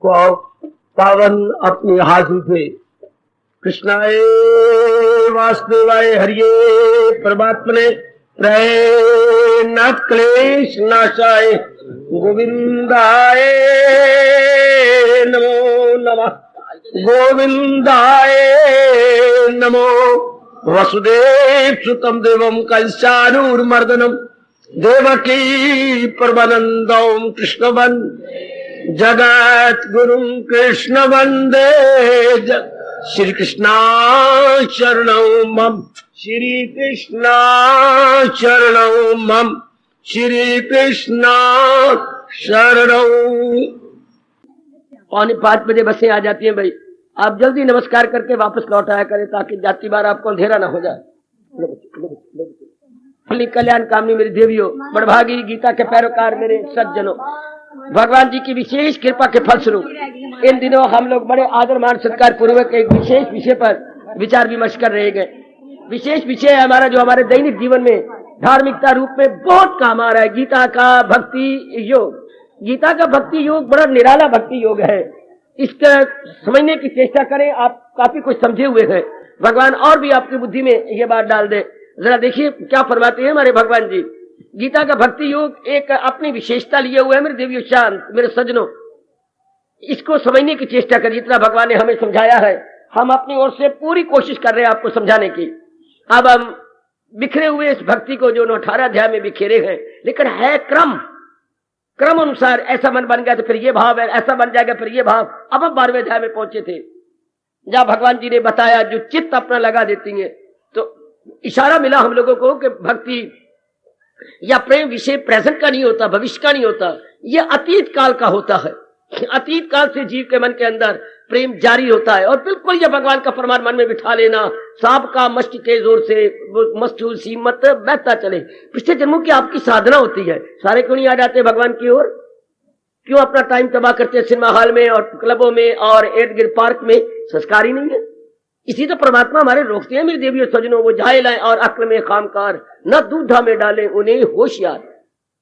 को पावन अपनी हाथों से कृष्णाय वासुदेवाय हरिये परमात्मने प्रणत क्लेश नाशाय गोविंदाय नमो नमः गोविंदाय नमो वसुदेव सुतम देवम कंसानूरमर्दनम देवकी परमानंदम कृष्ण वंदे जगत गुरु कृष्ण वंदे श्री कृष्णा शरणं मम श्री कृष्णा शरणं मम श्री कृष्णा शरणं। 4:45 बसें आ जाती हैं भाई, आप जल्दी नमस्कार करके वापस लौट आया करें ताकि जाती बार आपको अंधेरा ना हो जाए। कल्याण कामनी मेरी देवियों, बड़भागी गीता के पैरोकार मेरे सज्जनों, भगवान जी की विशेष कृपा के फलस्वरूप इन दिनों हम लोग बड़े आदर मान सत्कार पूर्वक एक विशेष विषय पर विचार विमर्श कर रहे गए। विशेष विषय है हमारा जो हमारे दैनिक जीवन में धार्मिकता रूप में बहुत काम आ रहा है, गीता का भक्ति योग। गीता का भक्ति योग बड़ा निराला भक्ति योग है, इसका समझने की चेष्टा करें। आप काफी कुछ समझे हुए हैं, भगवान और भी आपकी बुद्धि में ये बात डाल दे। जरा देखिए क्या फरमाते हैं हमारे भगवान जी। गीता का भक्ति योग एक अपनी विशेषता लिए हुए है मेरे देवियों, शांत मेरे सज्जनों, इसको समझने की चेष्टा करिए। जितना भगवान ने हमें समझाया है हम अपनी ओर से पूरी कोशिश कर रहे हैं आपको समझाने की। अब हम बिखरे हुए इस भक्ति को जो 18 अध्याय में बिखेरे हैं, लेकिन है क्रम अनुसार। ऐसा मन बन गया तो फिर ये भाव है, ऐसा बन जाएगा फिर ये भाव। अब हम 12वें अध्याय में पहुंचे थे जहां भगवान जी ने बताया जो चित्त अपना लगा देती है, तो इशारा मिला हम लोगों को कि भक्ति या प्रेम विषय प्रेजेंट का नहीं होता, भविष्य का नहीं होता, ये अतीत काल का होता है। अतीत काल से जीव के मन के अंदर प्रेम जारी होता है और बिल्कुल ये भगवान का फरमान मन में बिठा लेना। सांप का मस्त के जोर से मस्तूल सीमत बहता चले। पिछले जन्मों की आपकी साधना होती है, सारे क्यों नहीं आ जाते भगवान की ओर? क्यों अपना टाइम तबाह करते हैं सिनेमा हॉल में और क्लबों में और इर्द गिर्द पार्क में? संस्कार ही नहीं है। इसी तो परमात्मा हमारे रोकते हैं मेरी देवियों सज्जनों, वो जाहिल है और अक्ल में खामकार, न दूधा में डाले उन्हें होशियार।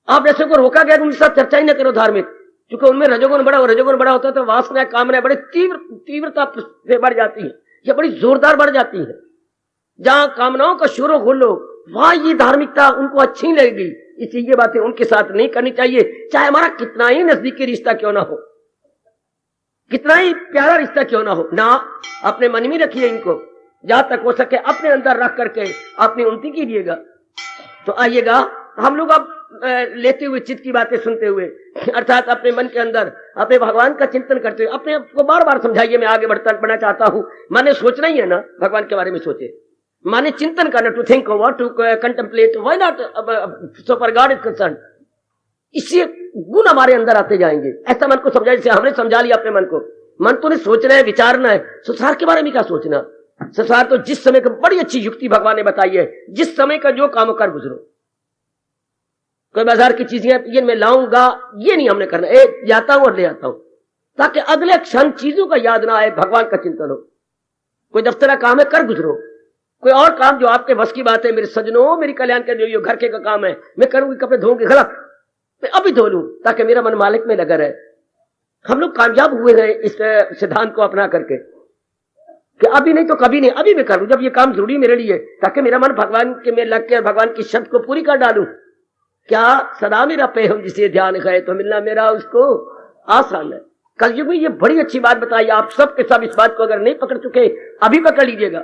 आप ऐसे को रोका गया उनके साथ चर्चा ही न करो धार्मिक, क्योंकि उनमें रजोगुण बड़ा होता है तो वासना कामना बड़े तीव्रता से बढ़ जाती है, ये बड़ी जोरदार बढ़ जाती है। जहां कामनाओं का शोर गुल्लो वहां ये धार्मिकता उनको अच्छी लगेगी, इसलिए ये बातें उनके साथ नहीं करनी चाहिए। चाहे हमारा कितना ही नजदीकी रिश्ता क्यों ना हो, कितना ही प्यारा रिश्ता क्यों ना हो, ना अपने मन में रखिए इनको। जहां तक हो सके अपने अंदर रख करके अपनी उन्नति कीजिएगा। तो आइएगा हम लोग अब लेते हुए चित्त की बातें सुनते हुए, अर्थात अपने मन के अंदर अपने भगवान का चिंतन करते हुए अपने आप को बार बार समझाइए। मैं आगे बढ़ना चाहता हूं। माने सोचना ही है ना, भगवान के बारे में सोचे, माने चिंतन करना, to think what to contemplate, why not so for God is concern. इससे गुण हमारे अंदर आते जाएंगे। ऐसा मन को समझा जैसे हमने समझा लिया अपने मन को। मन तो नहीं सोचना है, विचारना है। संसार के बारे में क्या सोचना? संसार तो जिस समय का बड़ी अच्छी युक्ति भगवान ने बताई है, जिस समय का जो काम कर गुजरो। कोई बाजार की चीजें ये मैं लाऊंगा ये नहीं हमने करना, जाता हूं और ले आता हूं ताकि अगले क्षण चीजों का याद ना आए, भगवान का चिंतन हो। कोई दफ्तर का काम है कर गुजरो, कोई और काम जो आपके बस की बात है मेरे सज्जनों, मेरी कल्याण के जो घर के का काम है मैं करूंगी, कपड़े धोऊंगी, गलत मैं अभी धो लूं ताकि मेरा मन मालिक में लगा रहे। हम लोग कामयाब हुए हैं इस सिद्धांत को अपना करके कि अभी नहीं तो कभी नहीं, अभी मैं कर लूं जब ये काम जरूरी मेरे लिए, ताकि मेरा मन भगवान के में लग के भगवान की शब्द को पूरी कर डालूं। क्या सदा मेरा पेहम जिसे ध्यान है तो मिलना मेरा उसको आसान है। कलयुग में ये बड़ी अच्छी बात बताई। आप सब के सब इस बात को अगर नहीं पकड़ चुके अभी पकड़ लीजिएगा।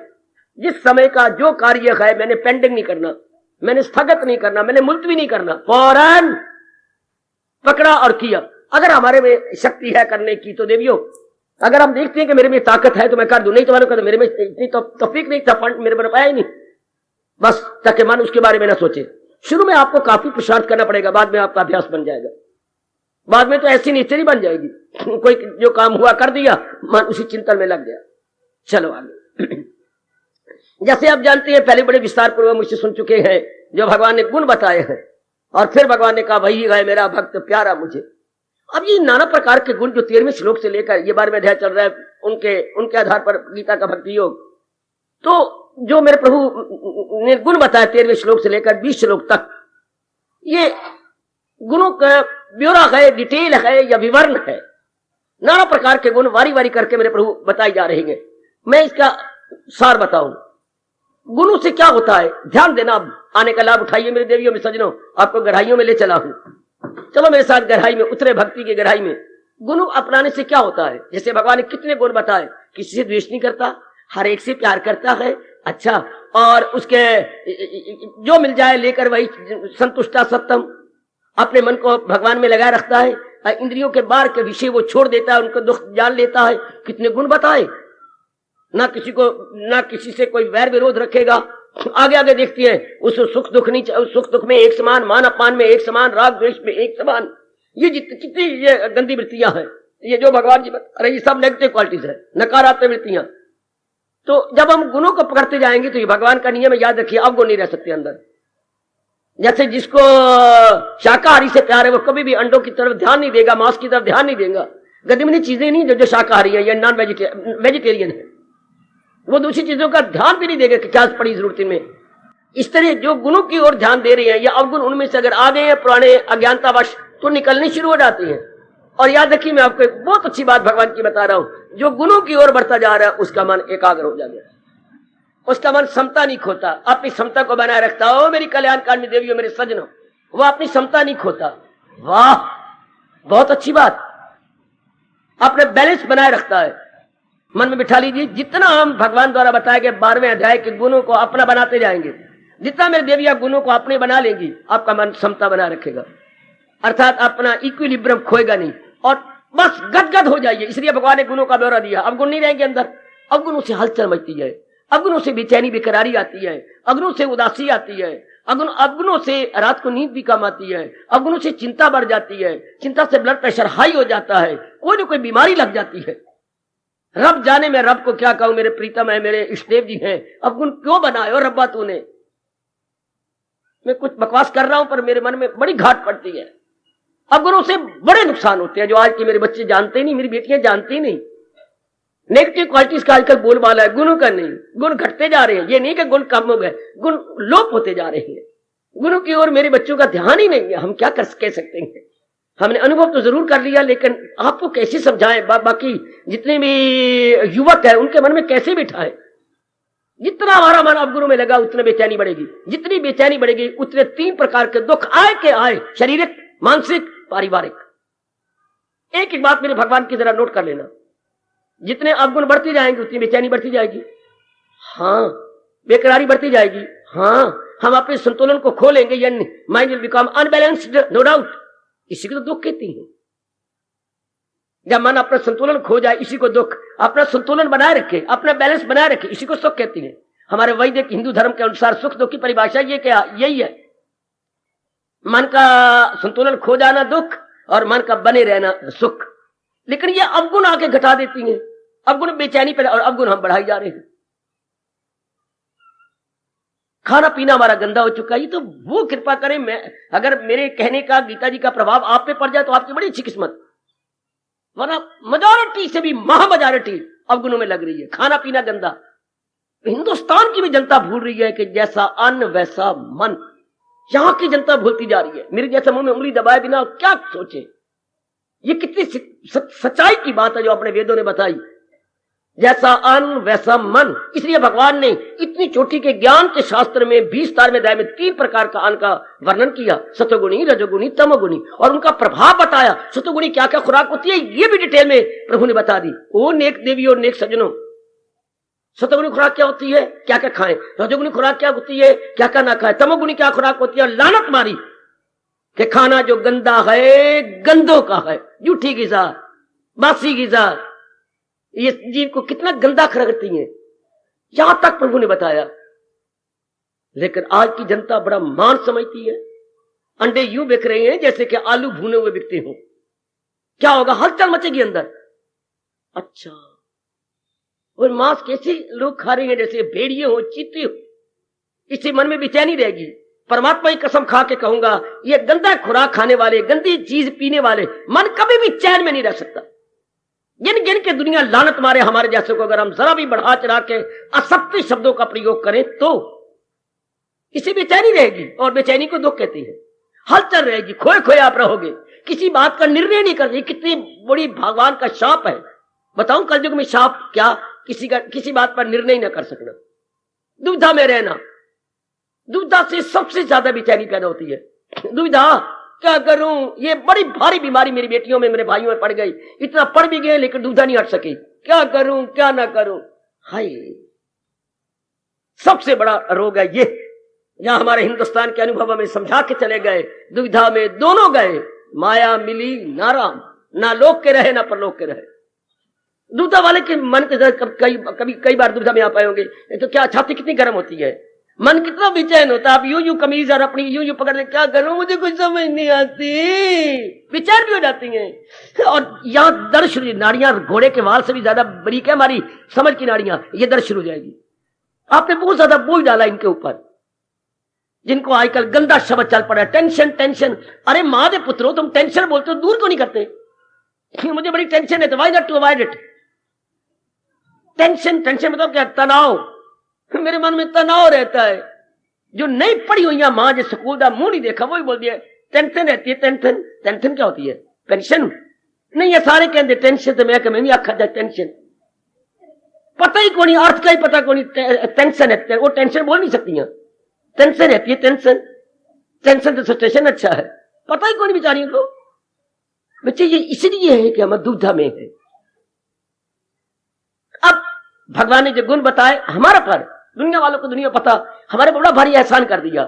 जिस समय का जो कार्य है मैंने पेंडिंग नहीं करना, मैंने स्थगित नहीं करना, मैंने मुलतवी नहीं करना, फौरन पकड़ा और किया। अगर हमारे में शक्ति है करने की तो देवियों, अगर हम देखते हैं कि मेरे में ताकत है तो मैं कर दूं, नहीं तो मालूम कर मेरे में इतनी तो तौफीक नहीं था, फंड मेरे पर पाया ही नहीं, बस ताकि मन उसके बारे में ना सोचे। शुरू में आपको काफी पुरुषार्थ करना पड़ेगा, बाद में आपका अभ्यास बन जाएगा। बाद में तो ऐसी निश्चय बन जाएगी, कोई जो काम हुआ कर दिया, मन उसी चिंतन में लग गया। चलो आगे। जैसे आप जानते हैं पहले बड़े विस्तार पूर्वक मुझसे सुन चुके हैं जो भगवान ने गुण बताए हैं, और फिर भगवान ने कहा वही है मेरा भक्त प्यारा मुझे। अब ये नाना प्रकार के गुण जो 13वें श्लोक से लेकर ये 12वें अध्याय चल रहा है, उनके आधार पर गीता का भक्ति योग, तो जो मेरे प्रभु ने गुण बताया 13वें श्लोक से लेकर 20 श्लोक तक, ये गुणों का ब्यौरा है, डिटेल है या विवरण है। नाना प्रकार के गुण वारी वारी करके मेरे प्रभु बताए जा रहे हैं। मैं इसका सार बताऊं, गुणों से क्या होता है, ध्यान देना। आने का लाभ उठाइए मेरे देवियों में सजनों, आपको गहराइयों में ले चला हूं। चलो मेरे साथ गहराई में उतरे, भक्ति की गहराई में। गुण अपनाने से क्या होता है, जैसे भगवान ने कितने गुण बताए, किसी से द्वेष नहीं करता, हर एक से प्यार करता है, अच्छा, और उसके जो मिल जाए लेकर वही संतुष्टा सत्यम, अपने मन को भगवान में लगाए रखता है, इंद्रियों के बाहर के विषय वो छोड़ देता है, उनको दुख जान लेता है। कितने गुण बताए, ना किसी से कोई वैर विरोध रखेगा। आगे आगे देखती है, उस सुख दुख नहीं, सुख दुख में एक समान, मान अपमान में एक समान, राग द्वेष में एक समान। ये कितनी ये गंदी वृत्तियां हैं, ये जो भगवान जी बता रहे, ये सब नेगेटिव क्वालिटीज है, नकारात्मक वृत्तियां। तो जब हम गुणों को पकड़ते जाएंगे तो ये भगवान का नियम है, याद रखिए, अब गुण नहीं रह सकते अंदर। जैसे जिसको शाकाहारी से प्यार है वो कभी भी अंडों की तरफ ध्यान नहीं देगा, मांस की तरफ ध्यान नहीं देगा। गतिविधि चीजें नहीं जो शाकाहारी है या नॉन वेजिटेरियन है, वो दूसरी चीजों का ध्यान भी नहीं देगा कि क्या पड़ी जरूरत इनमें। इस तरह जो गुणों की ओर ध्यान दे रहे हैं या अवगुण उनमें से अगर आ गए हैं पुराने अज्ञानतावश, तो निकलने शुरू हो जाते हैं। और याद रखिए, मैं आपको एक बहुत अच्छी बात भगवान की बता रहा हूं, जो गुणों की ओर बढ़ता जा रहा है उसका मन एकाग्र हो जाएगा, उसका मन समता नहीं खोता, अपनी समता को बनाए रखता हो। मेरी कल्याणकाल में देवियों मेरे सजनों, वो अपनी समता नहीं खोता। वाह, बहुत अच्छी बात, अपने बैलेंस बनाए रखता है। मन में बिठा लीजिए, जितना हम भगवान द्वारा बताए गए 12वें अध्याय के गुणों को अपना बनाते जाएंगे, जितना मेरे देविया गुणों को अपने बना लेंगी, आपका मन समता बना रखेगा, अर्थात अपना इक्विलिब्रियम खोएगा नहीं, और बस गदगद हो जाइए। इसलिए भगवान ने गुणों का ब्यौरा दिया। अब गुण नहीं रहेंगे अंदर, अब गुणों से हलचल मचती है, अवगुणों से बेचैनी बेकरारी आती है, अवगुणों से उदासी आती है, अवगुणों से रात को नींद भी कम आती है, अवगुणों से चिंता बढ़ जाती है, चिंता से ब्लड प्रेशर हाई हो जाता है, कोई ना कोई बीमारी लग जाती है। रब जाने मैं रब को क्या कहूं, मेरे प्रीतम है, मेरे इष्टदेव जी हैं, अवगुण क्यों बनाए और रब्बा तूने। मैं कुछ बकवास कर रहा हूं पर मेरे मन में बड़ी घाट पड़ती है। अवगुणों से बड़े नुकसान होते हैं जो आज के मेरे बच्चे जानते नहीं, मेरी बेटियां जानती नहीं। नेगेटिव क्वालिटीज का आजकल बोलबाला है, गुणों का नहीं। गुण घटते जा रहे हैं, ये नहीं कि गुण कम हो गए, गुण लोप होते जा रहे हैं। गुणों की ओर मेरे बच्चों का ध्यान ही नहीं है। हम क्या कह सकते हैं, हमने अनुभव तो जरूर कर लिया, लेकिन आपको कैसे समझाएं, बाकी जितने भी युवक है उनके मन में कैसे बिठाएं। जितना हमारा मन अवगुणों में लगा उतनी बेचैनी बढ़ेगी, जितनी बेचैनी बढ़ेगी उतने 3 प्रकार के दुख आए के आए, शारीरिक, मानसिक, पारिवारिक। एक एक बात मेरे भगवान की जरा नोट कर लेना, जितने अवगुण बढ़ती जाएंगे उतनी बेचैनी बढ़ती जाएगी, हाँ, बेकरारी बढ़ती जाएगी, हाँ, हम अपने संतुलन को खो लेंगे, यानी mind will become unbalanced, no doubt. इसी को तो दुख कहती है। जब मन अपना संतुलन खो जाए, इसी को दुख। अपना संतुलन बनाए रखे, अपना बैलेंस बनाए रखे, इसी को सुख कहती है। हमारे वैदिक हिंदू धर्म के अनुसार सुख दुख की परिभाषा ये क्या, यही है, मन का संतुलन खो जाना दुख और मन का बने रहना सुख। लेकिन ये अवगुण आके घटा देती हैं, अवगुण बेचैनी पैदा, और अवगुण हम बढ़ाई जा रहे हैं। खाना पीना हमारा गंदा हो चुका है। ये तो वो कृपा करें, मैं अगर मेरे कहने का, गीता जी का प्रभाव आप पे पड़ जाए तो आपकी बड़ी अच्छी किस्मत, वरना मेजॉरिटी से भी महामेजॉरिटी अवगुणों में लग रही है। खाना पीना गंदा, हिंदुस्तान की भी जनता भूल रही है कि जैसा अन्न वैसा मन। यहां की जनता भूलती जा रही है। मेरे जैसे मुंह में उंगली दबाए बिना क्या सोचे। ये कितनी सच्चाई की बात है जो अपने वेदों ने बताई, जैसा अन्न वैसा मन। इसलिए भगवान ने इतनी चोटी के ज्ञान के शास्त्र में 20वें अध्याय में 3 प्रकार का अन्न का वर्णन किया, सतोगुणी, रजोगुणी, तमोगुणी, और उनका प्रभाव बताया। सतोगुणी क्या क्या खुराक होती है ये भी डिटेल में प्रभु ने बता दी। ओ नेक देवी और नेक सज्जनों, सतोगुणी खुराक क्या होती है, क्या क्या खाएं, रजोगुणी खुराक क्या होती है, क्या क्या ना खाएं, तमोगुणी क्या खुराक होती है, लानत मारी कि खाना जो गंदा है गंदों का है, झूठी गिजा, बासी गिजा, ये जीव को कितना गंदा करती है, यहां तक प्रभु ने बताया। लेकिन आज की जनता बड़ा मान समझती है। अंडे यूं बिक रहे हैं जैसे कि आलू भुने हुए बिकते हो। क्या होगा, हलचल मचेगी अंदर। अच्छा, और मांस कैसे लोग खा रहे हैं, जैसे भेड़िए हो, चीते हो। इससे मन में बेचैनी रहेगी। परमात्मा की कसम खा के कहूंगा, ये गंदा खुराक खाने वाले, गंदी चीज पीने वाले, मन कभी भी चैन में नहीं रह सकता। गिन गिन के दुनिया लानत मारे हमारे जैसे को। अगर हम जरा भी बढ़ा चढ़ा के असत्य शब्दों का प्रयोग करें तो इसे बेचैनी रहेगी, और बेचैनी को दुख कहती है। हलचल रहेगी, खोए खोए आप रहोगे किसी बात का निर्णय नहीं करते। कितनी बड़ी भगवान का शाप है। बताऊं कलयुग में शाप क्या? किसी बात पर निर्णय न कर सकना, दुविधा में रहना। दुविधा से सबसे ज्यादा बेचैनी पैदा होती है। दुविधा, क्या करूं, ये बड़ी भारी बीमारी मेरी बेटियों में, मेरे भाइयों में पड़ गई। इतना पढ़ भी गए लेकिन दुविधा नहीं हट सकी, क्या करूं क्या ना करूं। हाय, सबसे बड़ा रोग है ये। जहां हमारे हिंदुस्तान के अनुभव में समझा के चले गए, दुविधा में दोनों गए, माया मिली नाराम, ना लोक के रहे ना परलोक के रहे। दुविधा वाले के मन के कई बार दुविधा में आ पाए होंगे। तो क्या छाती कितनी गर्म होती है, मन कितना बेचैन होता है। आप यूं कमीज और अपनी यूं पकड़ ले, क्या करूं मुझे कुछ समझ नहीं आती, बेचैन भी हो जाती हैं। और यहां दर्द शुरू, नाड़ियां घोड़े के वाल से भी ज्यादा बरीक है हमारी समझ की नाड़ियां, ये दर्द शुरू हो जाएगी। आपने बहुत ज्यादा बोझ डाला इनके ऊपर, जिनको आजकल गंदा शब्द चल पड़ा है, टेंशन टेंशन। अरे माँ दे पुत्रो, तुम टेंशन बोलते हो, दूर क्यों नहीं करते? मुझे बड़ी टेंशन है, तो why not to avoid it. Tension tension मतलब क्या? तनाव। मेरे मन में तनाव रहता है। जो नहीं पढ़ी हुई माँ, जो स्कूल का मुंह नहीं देखा, वही बोल दिया टेंशन रहती है। टेंशन टेंशन क्या होती है? पेंशन नहीं है। सारे कहते टेंशन, तो मैं भी आखा जाए टेंशन। पता ही कौन, अर्थ का ही पता कौन। टेंशन है, वो टेंशन बोल नहीं सकती। टेंशन रहती है, टेंशन टेंशन तो स्टेशन अच्छा है, पता ही कौन बेचारियों को। बच्चे ये इसलिए है कि हम दुविधा में है। अब भगवान ने जो गुण बताए हमारा पर, दुनिया वालों को दुनिया पता, हमारे बड़ा भारी एहसान कर दिया।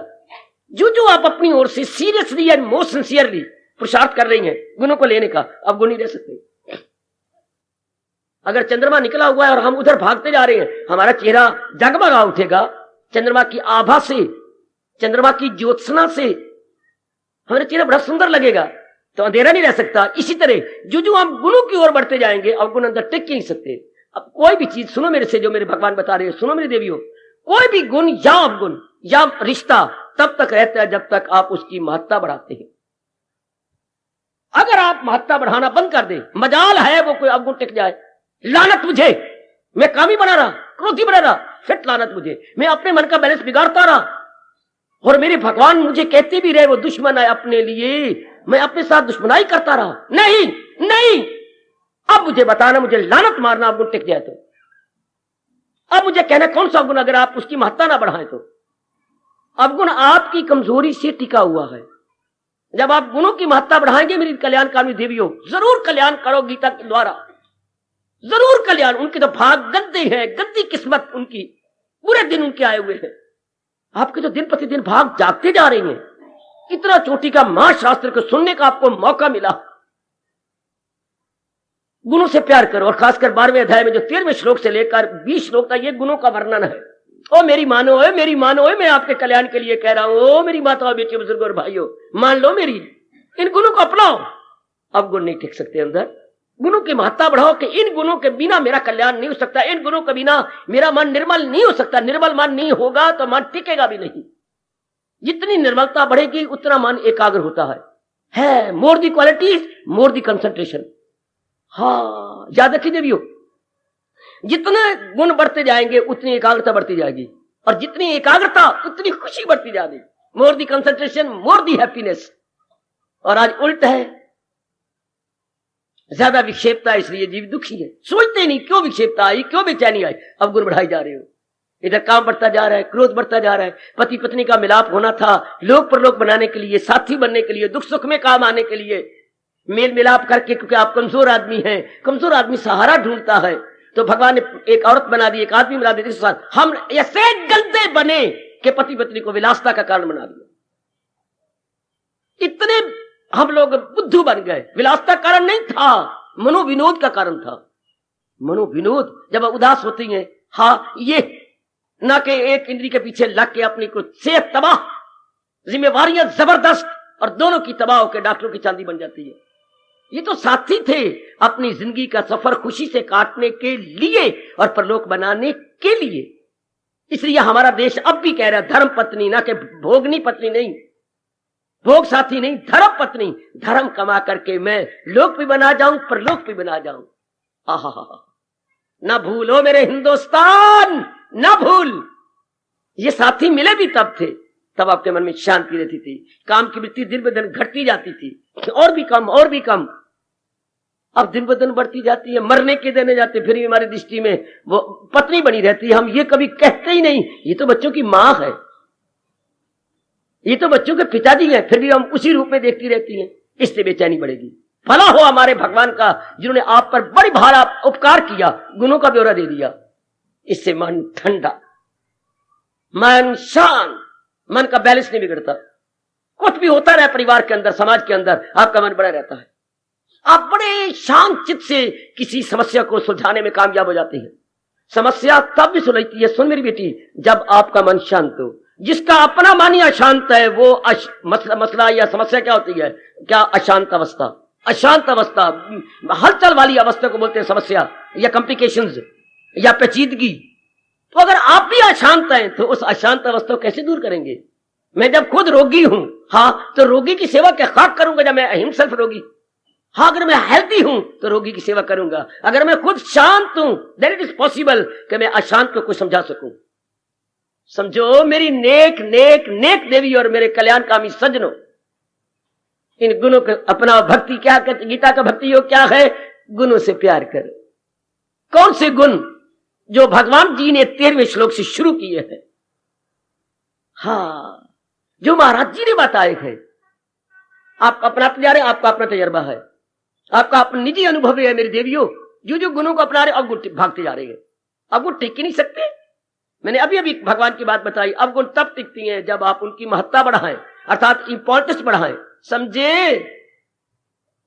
जो आप अपनी ओर से सीरियसली एंड मोस्ट सिंसियरली पुरुषार्थ कर रही हैं गुणों को लेने का, अब गुण नहीं रह सकते। अगर चंद्रमा निकला हुआ है और हम उधर भागते जा रहे हैं, हमारा चेहरा जगमगा उठेगा चंद्रमा की आभा से, चंद्रमा की ज्योत्सना से हमारा चेहरा बड़ा सुंदर लगेगा, तो अंधेरा नहीं रह सकता। इसी तरह जो हम गुणों की ओर बढ़ते जाएंगे, अब गुण अंदर टिक नहीं सकते। अब कोई भी चीज सुनो मेरे से, जो मेरे भगवान बता रहे हैं, सुनो मेरी देवियों, कोई भी गुण या अवगुण या रिश्ता तब तक रहता है जब तक आप उसकी महत्ता बढ़ाते हैं। अगर आप महत्ता बढ़ाना बंद कर दे, मजाल है वो कोई अवगुण टिक जाए। लानत मुझे, मैं कामी बना रहा, क्रोधी बना रहा, फिर लानत मुझे, मैं अपने मन का बैलेंस बिगाड़ता रहा, और मेरे भगवान मुझे कहते भी रहे वो दुश्मन है अपने लिए, मैं अपने साथ दुश्मनाई करता रहा। नहीं नहीं, अब मुझे बताना, मुझे लानत मारना अवगुण टिक जाए तो। अब मुझे कहना कौन सा अवगुण अगर आप उसकी महत्ता ना बढ़ाएं तो। अवगुण आपकी कमजोरी से टिका हुआ है। जब आप गुणों की महत्ता बढ़ाएंगे मेरी कल्याणकामी देवियों, जरूर कल्याण करो गीता के द्वारा, जरूर कल्याण। उनके तो भाग गंदे हैं, गंदी किस्मत उनकी, पूरे दिन उनके आए हुए हैं। आपके तो दिन प्रतिदिन भाग जागते जा रही हैं। इतना चोटी का महाशास्त्र को सुनने का आपको मौका मिला। गुणों से प्यार करो, और खासकर 12वें अध्याय में जो 13वें श्लोक से लेकर 20 श्लोक तक ये गुणों का वर्णन है। ओ मेरी मानो है, मेरी मानो है, मैं आपके कल्याण के लिए कह रहा हूं। ओ मेरी माताओं, बेटियों, बुजुर्गों और भाइयों, मान लो मेरी, इन गुणों को अपनाओ। अब गुण नहीं टिक सकते अंदर। गुणों की महत्ता बढ़ाओ कि इन गुणों के बिना मेरा कल्याण नहीं हो सकता, इन गुणों के बिना मेरा मन निर्मल नहीं हो सकता। निर्मल मन नहीं होगा तो मन टिकेगा भी नहीं। जितनी निर्मलता बढ़ेगी उतना मन एकाग्र होता है। More the qualities more the concentration. हाँ, याद रखिए देवियों, जितने गुण बढ़ते जाएंगे उतनी एकाग्रता बढ़ती जाएगी, और जितनी एकाग्रता उतनी खुशी बढ़ती जाएगी। मोर the concentration more the happiness. और आज उल्ट है, ज्यादा विक्षेपता, इसलिए जीव दुखी है। सोचते नहीं क्यों विक्षेपता आई, क्यों बेचैनी आई। अब गुण बढ़ाई जा रहे हो, इधर काम बढ़ता जा रहा है, क्रोध बढ़ता जा रहा है। पति पत्नी का मिलाप होना था, लोक परलोक बनाने के लिए, साथी बनने के लिए, दुख सुख में काम आने के लिए, मेल मिलाप करके, क्योंकि आप कमजोर आदमी हैं। कमजोर आदमी सहारा ढूंढता है, तो भगवान ने एक औरत बना दी, एक आदमी बना दिया। हम ऐसे गंदे बने कि पति पत्नी को विलासता का कारण बना दिया। इतने हम लोग बुद्धू बन गए। विलासता कारण नहीं था, मनोविनोद का कारण था। मनोविनोद, जब उदास होती हैं, हाँ, ये ना कि एक इंद्री के पीछे लग के अपनी को सेहत तबाह, जिम्मेवारियां जबरदस्त, और दोनों की तबाह होकर डॉक्टरों की चांदी बन जाती है। ये तो साथी थे अपनी जिंदगी का सफर खुशी से काटने के लिए और परलोक बनाने के लिए। इसलिए हमारा देश अब भी कह रहा है धर्म पत्नी, ना कि भोगनी पत्नी नहीं, भोग साथी नहीं, धर्म पत्नी। धर्म कमा करके मैं लोक भी बना जाऊं, परलोक भी बना जाऊं। आहा, ना भूलो मेरे हिंदुस्तान, ना भूल। ये साथी मिले भी तब थे तब आपके मन में शांति रहती थी। काम की वृत्ति दिन ब दिन घटती जाती थी, और भी कम और भी कम। अब दिन ब दिन बढ़ती जाती है, मरने के देने जाते, फिर भी हमारी दृष्टि में वो पत्नी बनी रहती है। हम ये कभी कहते ही नहीं, ये तो बच्चों की माँ है, ये तो बच्चों के पिताजी हैं, फिर भी हम उसी रूप में देखती रहती हैं। इससे बेचैनी बढ़ेगी। भला हो हमारे भगवान का, जिन्होंने आप पर बड़ी भारा उपकार किया, गुणों का ब्यौरा दे दिया। इससे मन ठंडा, मन शांत, मन का बैलेंस नहीं बिगड़ता। कुछ भी होता रहे परिवार के अंदर, समाज के अंदर, आपका मन बड़ा रहता है। आप बड़े शांत चित्त से किसी समस्या को सुलझाने में कामयाब हो जाते हैं। समस्या तब भी सुलझती है, सुन मेरी बेटी, जब आपका मन शांत हो। जिसका अपना मन ही अशांत है, वो मसला या समस्या क्या होती है? क्या? अशांत अवस्था। अशांत अवस्था, हलचल वाली अवस्था को बोलते हैं समस्या या कॉम्प्लिकेशंस या पेचीदगी। तो अगर आप भी अशांत हैं तो उस अशांत अवस्था को कैसे दूर करेंगे? मैं जब खुद रोगी हूं, हाँ, तो रोगी की सेवा क्या खाक करूंगा जब मैं हिमसेल्फ रोगी? हाँ, अगर मैं हेल्दी हूं तो रोगी की सेवा करूंगा। अगर मैं खुद शांत हूं, देन इट इज पॉसिबल कि मैं अशांत को कुछ समझा सकूं। समझो मेरी नेक नेक नेक देवी और मेरे कल्याणकामी सज्जनों, इन गुणों को अपना। भक्ति क्या कहती? गीता का भक्ति योग क्या है? गुणों से प्यार करो। कौन से गुण? जो भगवान जी ने 13वें श्लोक से शुरू किए हैं, हाँ, जो महाराज जी ने बताए हैं। आप अपना जा रहे, आपका अपना तजर्बा है, आपका अपना निजी अनुभव है मेरी देवियों। जो जो गुणों को अपना रहे, अब गुण भागते जा रहे हैं, अब गुण टिक ही नहीं सकते। मैंने अभी अभी भगवान की बात बताई। अब गुण तब टिकती हैं जब आप उनकी महत्ता बढ़ाएं, अर्थात इंपॉर्टेंस बढ़ाएं। समझे?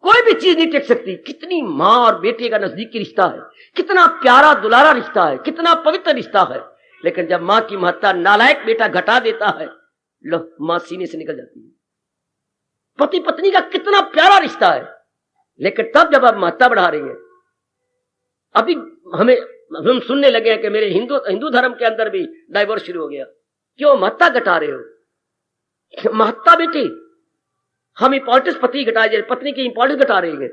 कोई भी चीज नहीं टिक सकती। कितनी माँ और बेटे का नजदीकी रिश्ता है, कितना प्यारा दुलारा रिश्ता है, कितना पवित्र रिश्ता है। लेकिन जब माँ की महत्ता नालायक बेटा घटा देता है, लो, माँ सीने से निकल जाती है। पति पत्नी का कितना प्यारा रिश्ता है, लेकिन तब जब आप महत्ता बढ़ा रही हैं। अभी हम सुनने लगे हैं कि मेरे हिंदू धर्म के अंदर भी डाइवोर्स शुरू हो गया। क्यों? महत्ता घटा रहे हो। महत्ता बेटी, हम इंपॉर्टेंस पति घटा रहे, पत्नी की इंपॉर्टेंस घटा रहे हैं।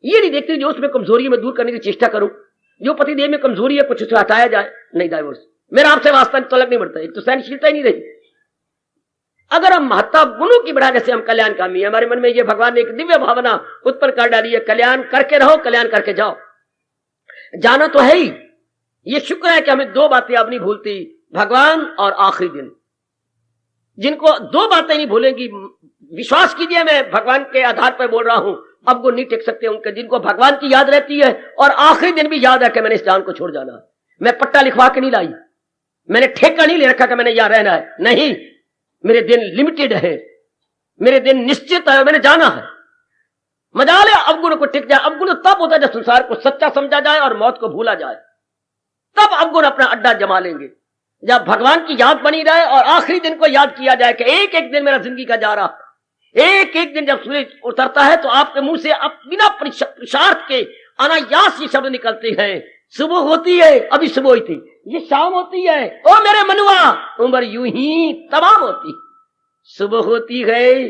ये नहीं देखते जो उसमें कमजोरी में दूर करने की चेष्टा करूं। जो पति देह में कमजोरी है, कुछ उसे हटाया जाए। नहीं, डाइवोर्स। मेरा आपसे वास्ता तलक नहीं बढ़ता, एक तो सहनशीलता ही नहीं रही। अगर हम महत्ता गुणों की बढ़ा, जैसे हम कल्याणकामी है, हमारे मन में ये भगवान ने एक दिव्य भावना उत्पन्न कर डाली है, कल्याण करके रहो, कल्याण करके जाओ। जाना तो है ही। ये शुक्र है कि हमें दो बातें अब नहीं भूलती, भगवान और आखिरी दिन। जिनको दो बातें नहीं भूलेंगी, विश्वास कीजिए, मैं भगवान के आधार पर बोल रहा हूं, अब वो नहीं टिक सकते उनके। जिनको भगवान की याद रहती है और आखिरी दिन भी याद है कि मैंने इस जान को छोड़ जाना है। मैं पट्टा लिखवा के नहीं लाई, मैंने ठेका नहीं ले रखा कि मैंने यहां रहना है। नहीं, मेरे दिन लिमिटेड है, मेरे दिन निश्चित है, मैंने जाना है। मजाल है अवगुण को टिक जाए। अवगुण तब होता है जब संसार को सच्चा समझा जाए और मौत को भूला जाए, तब अवगुण अपना अड्डा जमा लेंगे। जब भगवान की याद बनी रहे और आखिरी दिन को याद किया जाए कि एक एक दिन मेरा जिंदगी का जा रहा, एक एक दिन जब सूरज उतरता है तो आपके मुंह से बिना पुरुषार्थ के अनायास ये शब्द निकलते हैं, सुबह होती है, अभी सुबह हुई थी, ये शाम होती है, ओ मेरे मनुआ, उम्र यूं ही तमाम होती। सुबह होती है,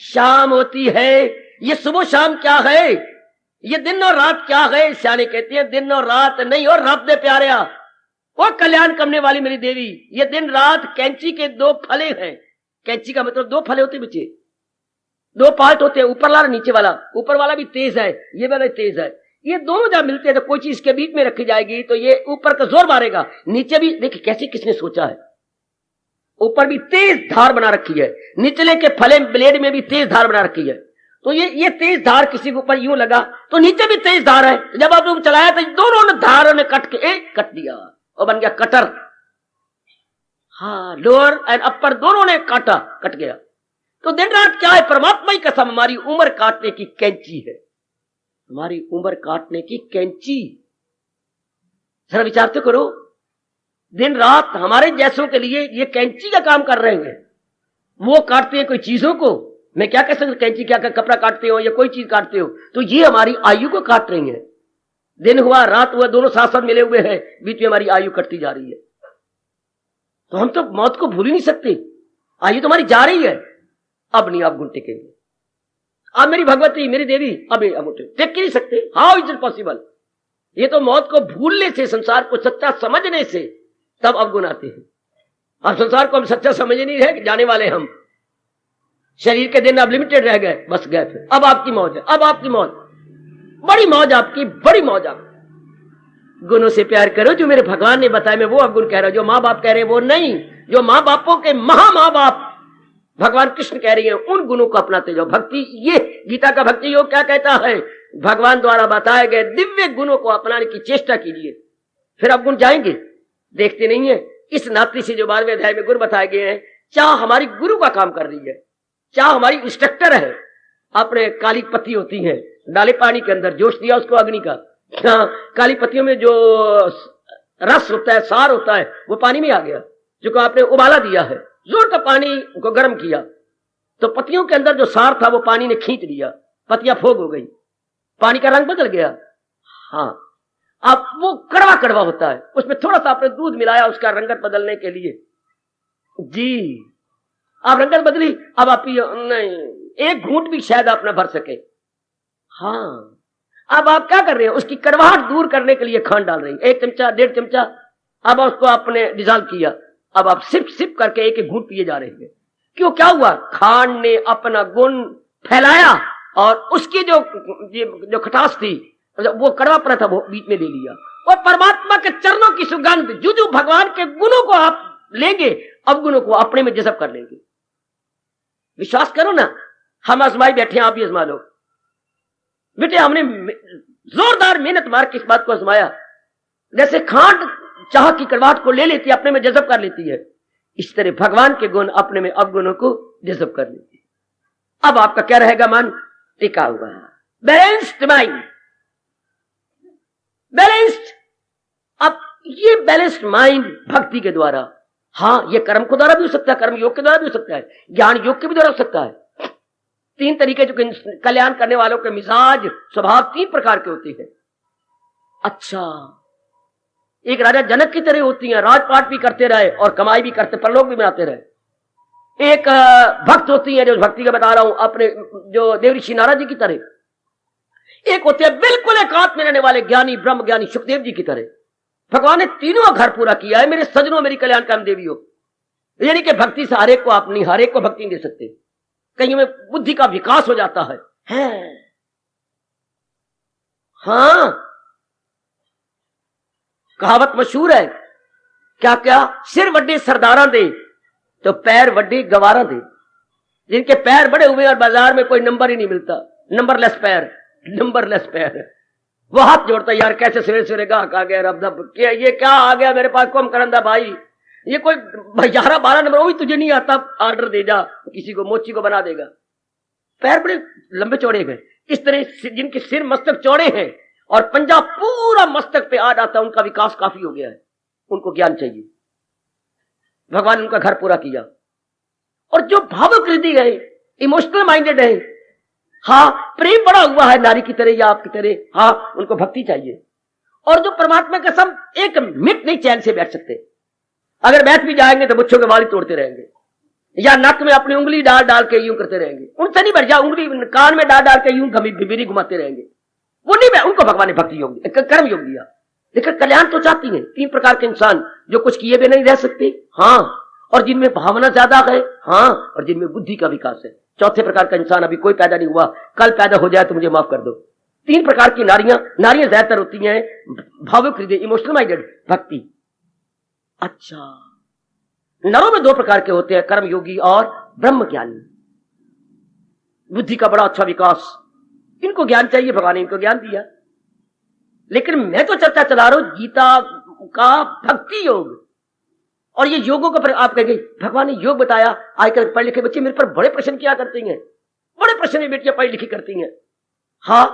शाम होती है। ये सुबह शाम क्या है? ये दिन और रात क्या है? सियाने कहते हैं दिन और रात नहीं, और रब दे प्यारेया, वो कल्याण करने वाली मेरी देवी, ये दिन रात कैंची के दो फले हैं। कैंची का मतलब दो फले होते बच्चे, दो पार्ट होते हैं, ऊपर वाला नीचे वाला। ऊपर वाला भी तेज है, ये वाला तेज है। ये दोनों जब मिलते हैं तो कोई चीज के बीच में रखी जाएगी तो ये ऊपर का जोर मारेगा, नीचे भी। देखिए कैसे किसने सोचा है, ऊपर भी तेज धार बना रखी है, निचले के फले ब्लेड में भी तेज धार बना रखी है। तो ये तेज धार किसी के ऊपर यूं लगा तो नीचे भी तेज धार है। जब आप लोग चलाया तो दोनों ने धारों ने कट के एक कट दिया और बन गया कटर। हाँ, लोअर एंड अपर दोनों ने काटा, कट गया। तो दिन रात क्या है? परमात्मा की कसम, हमारी उम्र काटने की कैंची है, हमारी उम्र काटने की कैंची। जरा विचार तो करो, दिन रात हमारे जैसों के लिए ये कैंची का काम कर रहे हैं। वो काटते हैं कोई चीजों को, मैं क्या कह सकता, कैंची क्या कपड़ा काटते हो या कोई चीज काटते हो, तो ये हमारी आयु को काट रही है। दिन हुआ रात हुआ, दोनों साथ साथ मिले हुए हैं, बीच में हमारी आयु कटती जा रही है। तो हम तो मौत को भूल ही नहीं सकते, आयु तो हमारी जा रही है। अब नहीं आप गुण टिकेंगे, अब मेरी भगवती मेरी देवी अब टिक ही नहीं सकते। How is it possible? ये तो मौत को भूलने से, संसार को सच्चा समझने से तब अवगुण आते हैं। अब संसार को हम सच्चा समझ नहीं रहे, जाने वाले हम। शरीर के दिन अब लिमिटेड रह गए, बस गए फिर। अब आपकी मौज है, अब आपकी मौज, बड़ी मौज आपकी, बड़ी मौज आपकी। गुणों से प्यार करो जो मेरे भगवान ने बताया, मैं वो अवगुण कह रहा हूं। जो माँ बाप कह रहे हैं वो नहीं, जो माँ बापों के महा माँ बाप भगवान कृष्ण कह रही हैं, उन गुणों को अपनाते जाओ। भक्ति, ये गीता का भक्ति योग क्या कहता है? भगवान द्वारा बताए गए दिव्य गुणों को अपनाने की चेष्टा कीजिए, फिर आप गुण जाएंगे। देखते नहीं है इस नाती से जो 12वें अध्याय में गुण बताए गए हैं, चाह हमारी गुरु का काम कर रही है, चाह हमारी इंस्ट्रक्टर है। अपने काली पत्ती होती है, डाले पानी के अंदर, जोश दिया उसको अग्नि का। काली पत्तियों में जो रस होता है, सार होता है, वो पानी में आ गया। जो आपने उबाला दिया है, जोर का पानी को गर्म किया, तो पत्तियों के अंदर जो सार था वो पानी ने खींच लिया, पत्तियां फोग हो गई, पानी का रंग बदल गया। हाँ, अब वो कड़वा कड़वा होता है, उसमें थोड़ा सा आपने दूध मिलाया उसका रंगत बदलने के लिए। जी, आप रंगत बदली, अब आप नहीं, एक घूंट भी शायद आप न भर सके। हाँ, अब आप क्या कर रहे हैं? उसकी कड़वाहट दूर करने के लिए खांड डाल रही हैं, 1 चमचा 1.5 चमचा। अब उसको आपने डिजॉल्व किया, अब आप सिप सिप करके एक एक घूंट पिए जा रहे हैं। क्यों, क्या हुआ? खांड ने अपना गुण फैलाया और उसकी जो खटास थी, वो कड़वापना था, वो बीच में ले लिया। और परमात्मा के चरणों की सुगंध, जो भगवान के गुणों को आप लेंगे, अब गुणों को अपने में जज़ब कर लेंगे। विश्वास करो ना, हम आजमाई बैठे हैं, आप भी आजमा लो बेटे। हमने जोरदार मेहनत मार के इस बात को आजमाया। जैसे खांड चाह की कड़वाहट को ले लेती है, अपने में जज़ब कर लेती है, इस तरह भगवान के गुण अपने में अवगुणों को जज़ब कर लेती है। अब आपका क्या रहेगा? मन टिका हुआ, बैलेंस्ड माइंड, बैलेंस्ड। अब ये बैलेंस्ड माइंड भक्ति के द्वारा, हाँ, ये कर्म के द्वारा भी हो सकता है, कर्म योग के द्वारा भी हो सकता है, ज्ञान योग के भी द्वारा हो सकता है। 3 तरीके जो कल्याण करने वालों के मिजाज स्वभाव 3 प्रकार के होते हैं। अच्छा, एक राजा जनक की तरह होती हैं, राजपाट भी करते रहे और कमाई भी करते, परलोक भी बनाते रहे। एक भक्त होती है, जो भक्ति का बता रहा हूं, अपने जो देवऋषि नारद जी की तरह। एक होते हैं बिल्कुल एकांत में रहने वाले ज्ञानी, ब्रह्म ज्ञानी सुखदेव जी की तरह। भगवान ने तीनों घर पूरा किया है। मेरे सजनों, मेरी कल्याणकाम देवियों, यानी कि भक्ति से हर एक को आप नहीं, हर एक को भक्ति नहीं दे सकते। कहीं में बुद्धि का विकास हो जाता है। हाँ, कहावत मशहूर है, क्या क्या? सिर वड्डे सरदारा दे तो पैर वड्डे गवारा दे। जिनके पैर बड़े हुए और बाजार में कोई नंबर ही नहीं मिलता, नंबरलेस पैर, नंबरलेस पैर, वो हाथ जोड़ता, यार कैसे सवेरे सवेरे गाहक आ गया, रब ये क्या आ गया मेरे पास, कम करंदा भाई, ये कोई 11-12 नंबर, वो भी तुझे नहीं आता, ऑर्डर दे जा, किसी को मोची को बना देगा। पैर बड़े लंबे चौड़े गए। इस तरह जिनके सिर मस्तक चौड़े हैं और पंजा पूरा मस्तक पे आ जाता है, उनका विकास काफी हो गया है, उनको ज्ञान चाहिए। भगवान ने उनका घर पूरा किया। और जो भावुक हृदय है, इमोशनल माइंडेड है, हाँ, प्रेम बड़ा हुआ है नारी की तरह या आपकी तरह, हाँ, उनको भक्ति चाहिए। और जो परमात्मा के सब एक मिनट नहीं चैन से बैठ सकते, अगर बैठ भी जाएंगे तो मुच्छों के बाल ही तोड़ते रहेंगे, या नक में अपनी उंगली डाल डाल के यूं करते रहेंगे। उनसे नहीं बैठ जा, उंगली कान में डाल डाल के यूं बिबीरी घुमाते रहेंगे, वो नहीं बैठ। उनको भगवान ने भक्ति योग दिया, कर्म योग दिया। लेकिन कल्याण तो चाहती है। 3 प्रकार के इंसान, जो कुछ किए भी नहीं रह सकते, हाँ, और जिनमें भावना ज्यादा है, हाँ, और जिनमें बुद्धि का विकास है। 4थे प्रकार का इंसान अभी कोई पैदा नहीं हुआ, कल पैदा हो जाए तो मुझे माफ कर दो। 3 प्रकार की नारियां ज्यादातर होती हैं, भावुक हृदय, इमोशनल माइंडेड, भक्ति। अच्छा, नरों में 2 प्रकार के होते हैं, कर्म योगी और ब्रह्म ज्ञानी। बुद्धि का बड़ा अच्छा विकास, इनको ज्ञान चाहिए, भगवान ने इनको ज्ञान दिया। लेकिन मैं तो चर्चा चला रहा हूं गीता का भक्ति योग, और ये योगों का आप कहेंगे भगवान ने योग बताया। आजकल पढ़े लिखे बच्चे मेरे पर बड़े प्रश्न किया करती हैं, बड़े प्रश्न में बेटियां पढ़ी लिखी करती हैं। हाँ,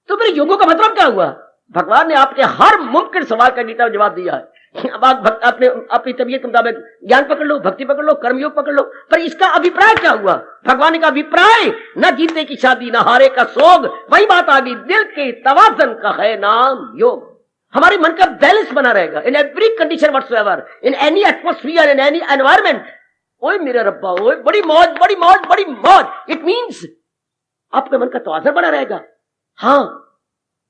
तो मेरे योगों का मतलब क्या हुआ? भगवान ने आपके हर मुमकिन सवाल का गीता में जवाब दिया है। अब आप अपनी तबीयत के मुताबिक ज्ञान पकड़ लो, भक्ति पकड़ लो, कर्मयोग पकड़ लो, पर इसका अभिप्राय क्या हुआ? भगवान का अभिप्राय न जीते की शादी, न हारे का सोग, वही बात आ गई, दिल के तवाज़न का है नाम योग। हमारे मन का बैलेंस बना रहेगा in every condition whatsoever, in any atmosphere, in any environment. ओए मेरे रब्बा, ओए बड़ी मौज, बड़ी मौज, बड़ी मौज। इट मींस आपके मन का तवाज़न बना रहेगा। हाँ,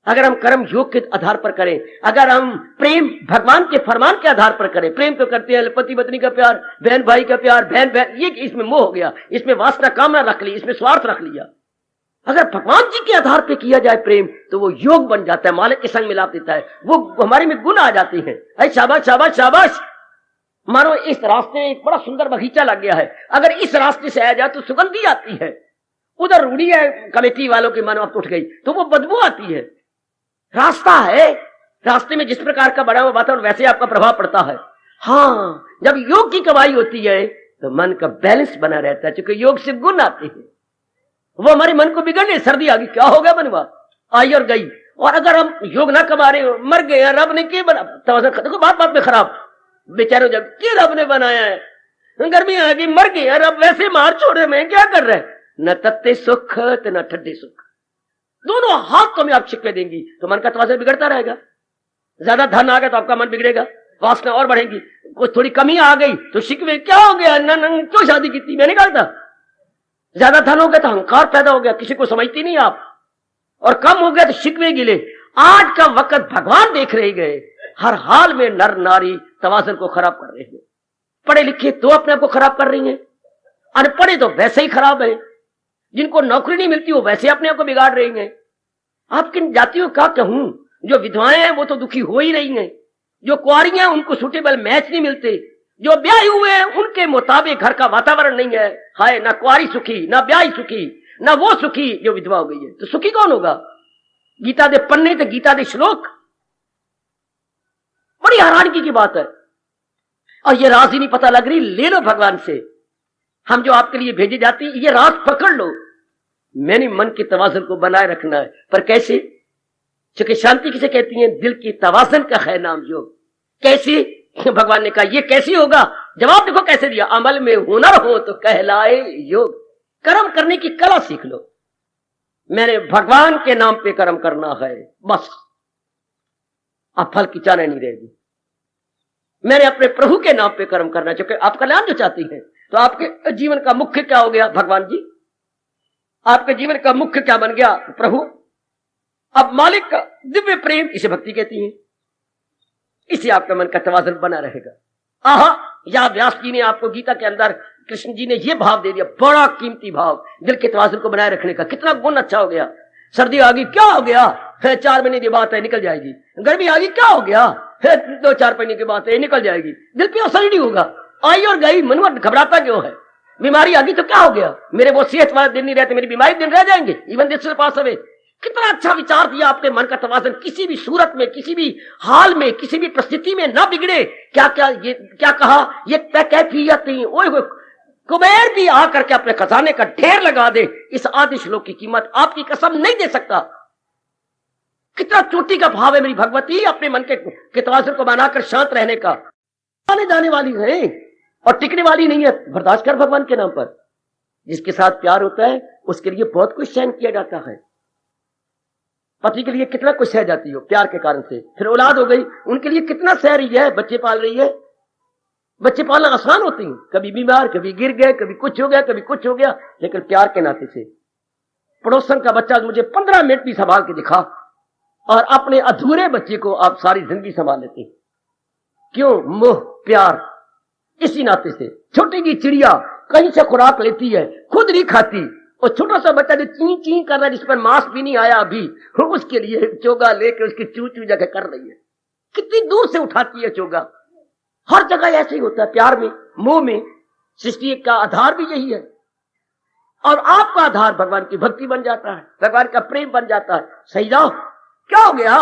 अगर हम कर्म योग के आधार पर करें, अगर हम प्रेम भगवान के फरमान के आधार पर करें, प्रेम तो करते हैं, पति पत्नी का प्यार, बहन भाई का प्यार, बहन बहन, ये इसमें मोह हो गया, इसमें वासना कामना रख ली, इसमें स्वार्थ रख लिया। अगर भगवान जी के आधार पर किया जाए प्रेम तो वो योग बन जाता है, मालिक के संग मिलाप देता है, वो हमारे में गुण आ जाते हैं। अरे शाबाश शाबाश शाबाश। मानो इस रास्ते एक बड़ा सुंदर बगीचा लग गया है, अगर इस रास्ते से आया जाए तो सुगंधी आती है, उधर रूढ़ी है कमेटी वालों की मानो अब उठ गई तो वो बदबू आती है। रास्ता है, रास्ते में जिस प्रकार का बड़ा हुआ वातावरण वैसे आपका प्रभाव पड़ता है। हाँ, जब योग की कमाई होती है तो मन का बैलेंस बना रहता है, क्योंकि योग से गुण आते हैं। वो हमारे मन को बिगड़ने, सर्दी आ गई, क्या हो गया मनवा, आई और गई। और अगर हम योग ना कमा रहे, मर गए, रब ने क्या बना, देखो बात बात में खराब, बेचारे जब कि रब ने बनाया है, गर्मी आ गई, मर गए, रब वैसे मार छोड़े में क्या कर रहे हैं, न तत्ते सुख न ठंडे सुख, दोनों हाथ को में आप शिकवे देंगी तो मन का तवाज़ुन बिगड़ता रहेगा। ज्यादा धन आ गया तो आपका मन बिगड़ेगा, वासना और बढ़ेगी। कुछ थोड़ी कमी आ गई तो शिकवे, क्या हो गया, क्यों शादी की थी, मैंने कहा था। ज्यादा धन हो गया तो अहंकार पैदा हो गया, किसी को समझती नहीं आप, और कम हो गया तो शिकवे गिले। आज का वक्त भगवान देख रहे गए, हर हाल में नर नारी तवाज़ुन को खराब कर रहे हैं। पढ़े लिखे तो अपने आप को खराब कर रही हैं, अनपढ़े तो वैसे ही खराब है, जिनको नौकरी नहीं मिलती वो वैसे अपने आप को बिगाड़ रही हैं। आप किन जातियों का कहूं, जो विधवाएं हैं वो तो दुखी हो ही रही हैं, जो कुंवारी हैं उनको सूटेबल मैच नहीं मिलते, जो ब्याह हुए हैं उनके मुताबिक घर का वातावरण नहीं है। हाय, ना कुंवारी सुखी, ना ब्याही सुखी, ना वो सुखी जो विधवा हो गई है। तो सुखी कौन होगा? गीता दे पन्ने तो गीता दे श्लोक, बड़ी हैरानगी की बात है। और ये राज ही नहीं पता लग रही, ले लो भगवान से, हम जो आपके लिए भेजे जाती ये राज पकड़ लो। मैंने मन के तवाज़ुन को बनाए रखना है, पर कैसे? क्योंकि शांति किसे कहती है? दिल की तवाज़ुन का है नाम योग। कैसे? भगवान ने कहा ये कैसे होगा, जवाब देखो कैसे दिया, अमल में हुनर हो तो कहलाए योग। कर्म करने की कला सीख लो। मैंने भगवान के नाम पे कर्म करना है, बस अब फल की चाह नहीं रहेगी। मैंने अपने प्रभु के नाम पे कर्म करना, क्योंकि आप कल्याण जो चाहती हैं। तो आपके जीवन का मुख्य क्या हो गया? भगवान जी। आपके जीवन का मुख्य क्या बन गया? प्रभु। अब मालिक का दिव्य प्रेम, इसे भक्ति कहती है। इसे आपका मन का तवाज़ुन बना रहेगा। आहा, या व्यास जी ने आपको गीता के अंदर कृष्ण जी ने यह भाव दे दिया, बड़ा कीमती भाव, दिल के तवाज़ुन को बनाए रखने का। कितना गुण अच्छा हो गया। सर्दी आ गई, क्या हो गया है, 4 महीने की बात है, निकल जाएगी। गर्मी आ गई, क्या हो गया है, 2-4 महीने की बात है, निकल जाएगी। दिल पे असर ही नहीं होगा, आई और गई, मनवा घबराता क्यों है? बीमारी आ गई तो क्या हो गया, मेरे वो सेहत वाले दिन नहीं रहते, मेरी बीमारी दिन रह जाएंगे, इवन दिस पास अवे। कितना अच्छा विचार दिया आपने, मन का तवाज़ुन किसी भी सूरत में, किसी भी हाल में, किसी भी परिस्थिति में ना बिगड़े। क्या क्या ये क्या कहा, ये कैफियत नहीं। ओए कुबेर भी आकर के अपने खजाने का ढेर लगा दे, इस आदि श्लोक की कीमत आपकी कसम नहीं दे सकता। कितना चोटी का भाव है मेरी भगवती, अपने मन के तवाज़ुन को बनाकर शांत रहने का। आने जाने वाली है और टिकने वाली नहीं है। बर्दाश्त कर भगवान के नाम पर। जिसके साथ प्यार होता है उसके लिए बहुत कुछ सहन किया जाता है। पति के लिए कितना कुछ सह जाती हो प्यार के कारण से, फिर औलाद हो गई, उनके लिए कितना सह रही है, बच्चे पाल रही है। बच्चे पालना आसान होती है, कभी बीमार, कभी गिर गए, कभी कुछ हो गया, कभी कुछ हो गया, लेकिन प्यार के नाते से। पड़ोसन का बच्चा मुझे 15 मिनट भी संभाल के दिखा, और अपने अधूरे बच्चे को आप सारी जिंदगी संभाल लेते। क्यों? मोह, प्यार। इसी नाते से छोटी की चिड़िया कहीं से खुराक लेती है, खुद नहीं खाती, और छोटा सा बच्चा जो ची ची कर रहा है, जिस पर मांस भी नहीं आया अभी, उसके लिए चोगा लेके उसकी चू चू जगह कर रही है। कितनी दूर से उठाती है चोगा। हर जगह ऐसे ही होता है, प्यार में, मोह में। सृष्टि का आधार भी यही है, और आपका आधार भगवान की भक्ति बन जाता है, भगवान का प्रेम बन जाता है। सही जाओ, क्या हो गया?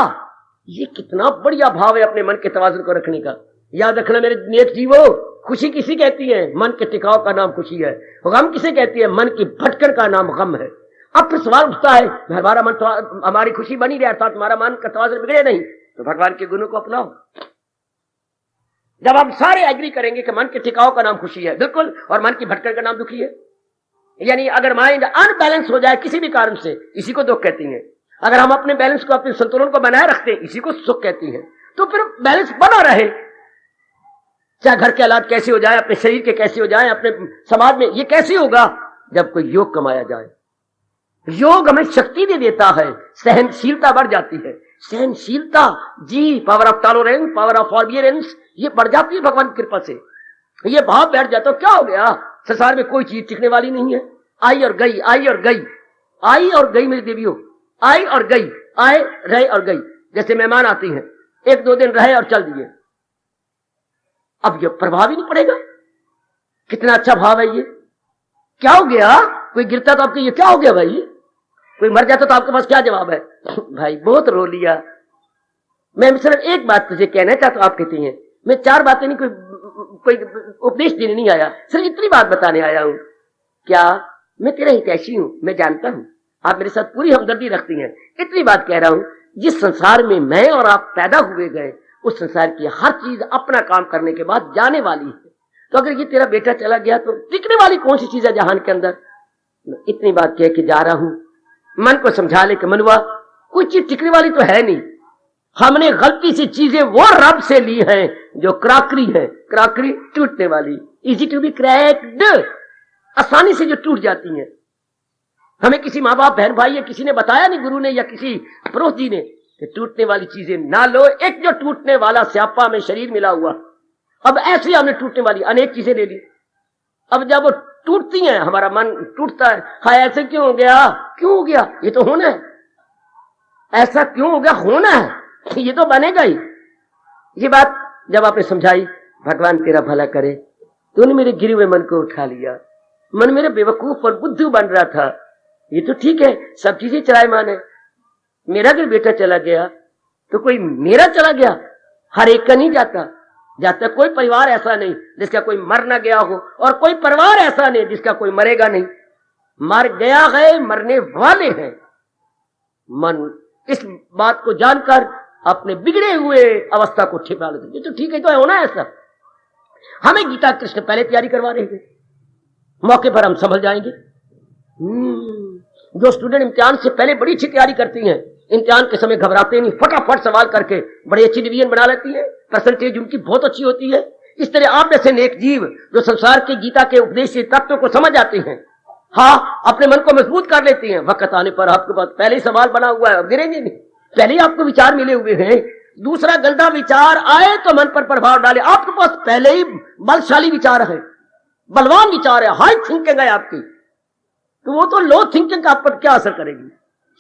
ये कितना बढ़िया भाव है अपने मन के तवाज़ुन को रखने का। याद रखना मेरे नेक जीवो, खुशी किसी कहती है? मन के टिकाव का नाम खुशी है। गम किसे कहती है? मन की भटकन का नाम गम है। अब फिर सवाल उठता है, हमारा मन तो हमारी खुशी बनी रहे, अर्थात हमारा मन का तवाज़ुन बिगड़े नहीं, तो भगवान के गुणों को अपनाओ। जब हम सारे एग्री करेंगे कि मन के टिकाव का नाम खुशी है, बिल्कुल, और मन की भटकन का नाम दुखी है। यानी अगर माइंड अनबैलेंस हो जाए किसी भी कारण से, इसी को दुख कहती है। अगर हम अपने बैलेंस को, अपने संतुलन को बनाए रखते हैं, इसी को सुख कहती है। तो फिर बैलेंस बना रहे, चाहे घर के हालात कैसे हो जाए, अपने शरीर के कैसे हो जाए, अपने समाज में, ये कैसे होगा? जब कोई योग कमाया जाए, योग हमें शक्ति दे देता है, सहनशीलता बढ़ जाती है। सहनशीलता जी, power of tolerance, power of forbearance, ये बढ़ जाती है भगवान की कृपा से। ये भाव बैठ जाता तो क्या हो गया, संसार में कोई चीज टिकने वाली नहीं है। आई और गई, आई और गई, आई और गई मेरी देवियों, आई और गई, आए रहे और गई। जैसे मेहमान आती हैं, 1-2 दिन रहे और चल दिए, अब ये प्रभाव ही नहीं पड़ेगा। कितना अच्छा भाव है ये। क्या हो गया, कोई गिरता तो आपके ये क्या हो गया भाई, कोई मर जाता तो आपके पास क्या जवाब है, भाई बहुत रो लिया। मैं सिर्फ एक बात तुझे कहना चाहता हूं, आप कहती हैं मैं 4 बातें नहीं, कोई उपदेश देने नहीं आया, सिर्फ इतनी बात बताने आया हूं। क्या मैं तेरा हितैषी हूं, मैं जानता हूं आप मेरे साथ पूरी हमदर्दी रखती हैं, इतनी बात कह रहा हूं। जिस संसार में मैं और आप पैदा हुए गए, उस संसार की हर चीज अपना काम करने के बाद जाने वाली है। तो अगर ये तेरा बेटा चला गया तो टिकने वाली कौन सी चीज है जहान के अंदर। मैं इतनी बात कह के जा रहा हूं, मन को समझा ले कि मनुआ कोई चीज टिकने वाली तो है नहीं। हमने गलती से चीजें वो रब से ली हैं जो क्राकरी है, क्राकरी टूटने वाली, इजी टू बी क्रैक्ड, आसानी से जो टूट जाती हैं। हमें किसी माँ बाप बहन भाई या किसी ने बताया नहीं, गुरु ने या किसी पड़ोस जी ने, कि टूटने वाली चीजें ना लो। एक जो टूटने वाला स्यापा में शरीर मिला हुआ, अब ऐसे हमने टूटने वाली अनेक चीजें ले ली। अब जब वो टूटती हैं, हमारा मन टूटता है, हाय ऐसे क्यों हो गया, क्यों हो गया, ये तो होना है, ऐसा क्यों हो गया, होना है, ये तो बनेगा ही। ये बात जब आपने समझाई, भगवान तेरा भला करे, तूने मेरे गिरे हुए मन को उठा लिया। मन मेरे बेवकूफ और बुद्धू बन रहा था, ये तो ठीक है, सब चीजें चलायमान है। मेरा अगर बेटा चला गया तो कोई मेरा चला गया, हर एक का नहीं जाता। जाता कोई परिवार ऐसा नहीं जिसका कोई मर ना गया हो, और कोई परिवार ऐसा नहीं जिसका कोई मरेगा नहीं। मर गया है, मरने वाले हैं। मन इस बात को जानकर अपने बिगड़े हुए अवस्था को ठीक डाल देते, तो ठीक है, तो होना है ऐसा। हमें गीता कृष्ण पहले तैयारी करवा रहे थे, मौके पर हम संभल जाएंगे। जो स्टूडेंट इम्तिहान से पहले बड़ी अच्छी तैयारी करती हैं, इम्तिहान के समय घबराते नहीं, फटाफट सवाल करके बड़ी अच्छी डिवीजन बना लेती है, परसेंटेज उनकी बहुत अच्छी होती है। इस तरह आप जैसे नेक जीव जो संसार के गीता के उपदेश से तत्व को समझ आते हैं, हाँ, अपने मन को मजबूत कर लेती हैं। वक्त आने पर आपके पास पहले ही सवाल बना हुआ है, गिरेंगे नहीं, पहले ही आपको विचार मिले हुए हैं। दूसरा गंदा विचार आए तो मन पर प्रभाव डाले, आपके पास पहले ही बलशाली विचार है, बलवान विचार है, हाई थिंकिंग है आपकी, तो वो तो लो थिंकिंग का आप पर क्या असर करेगी।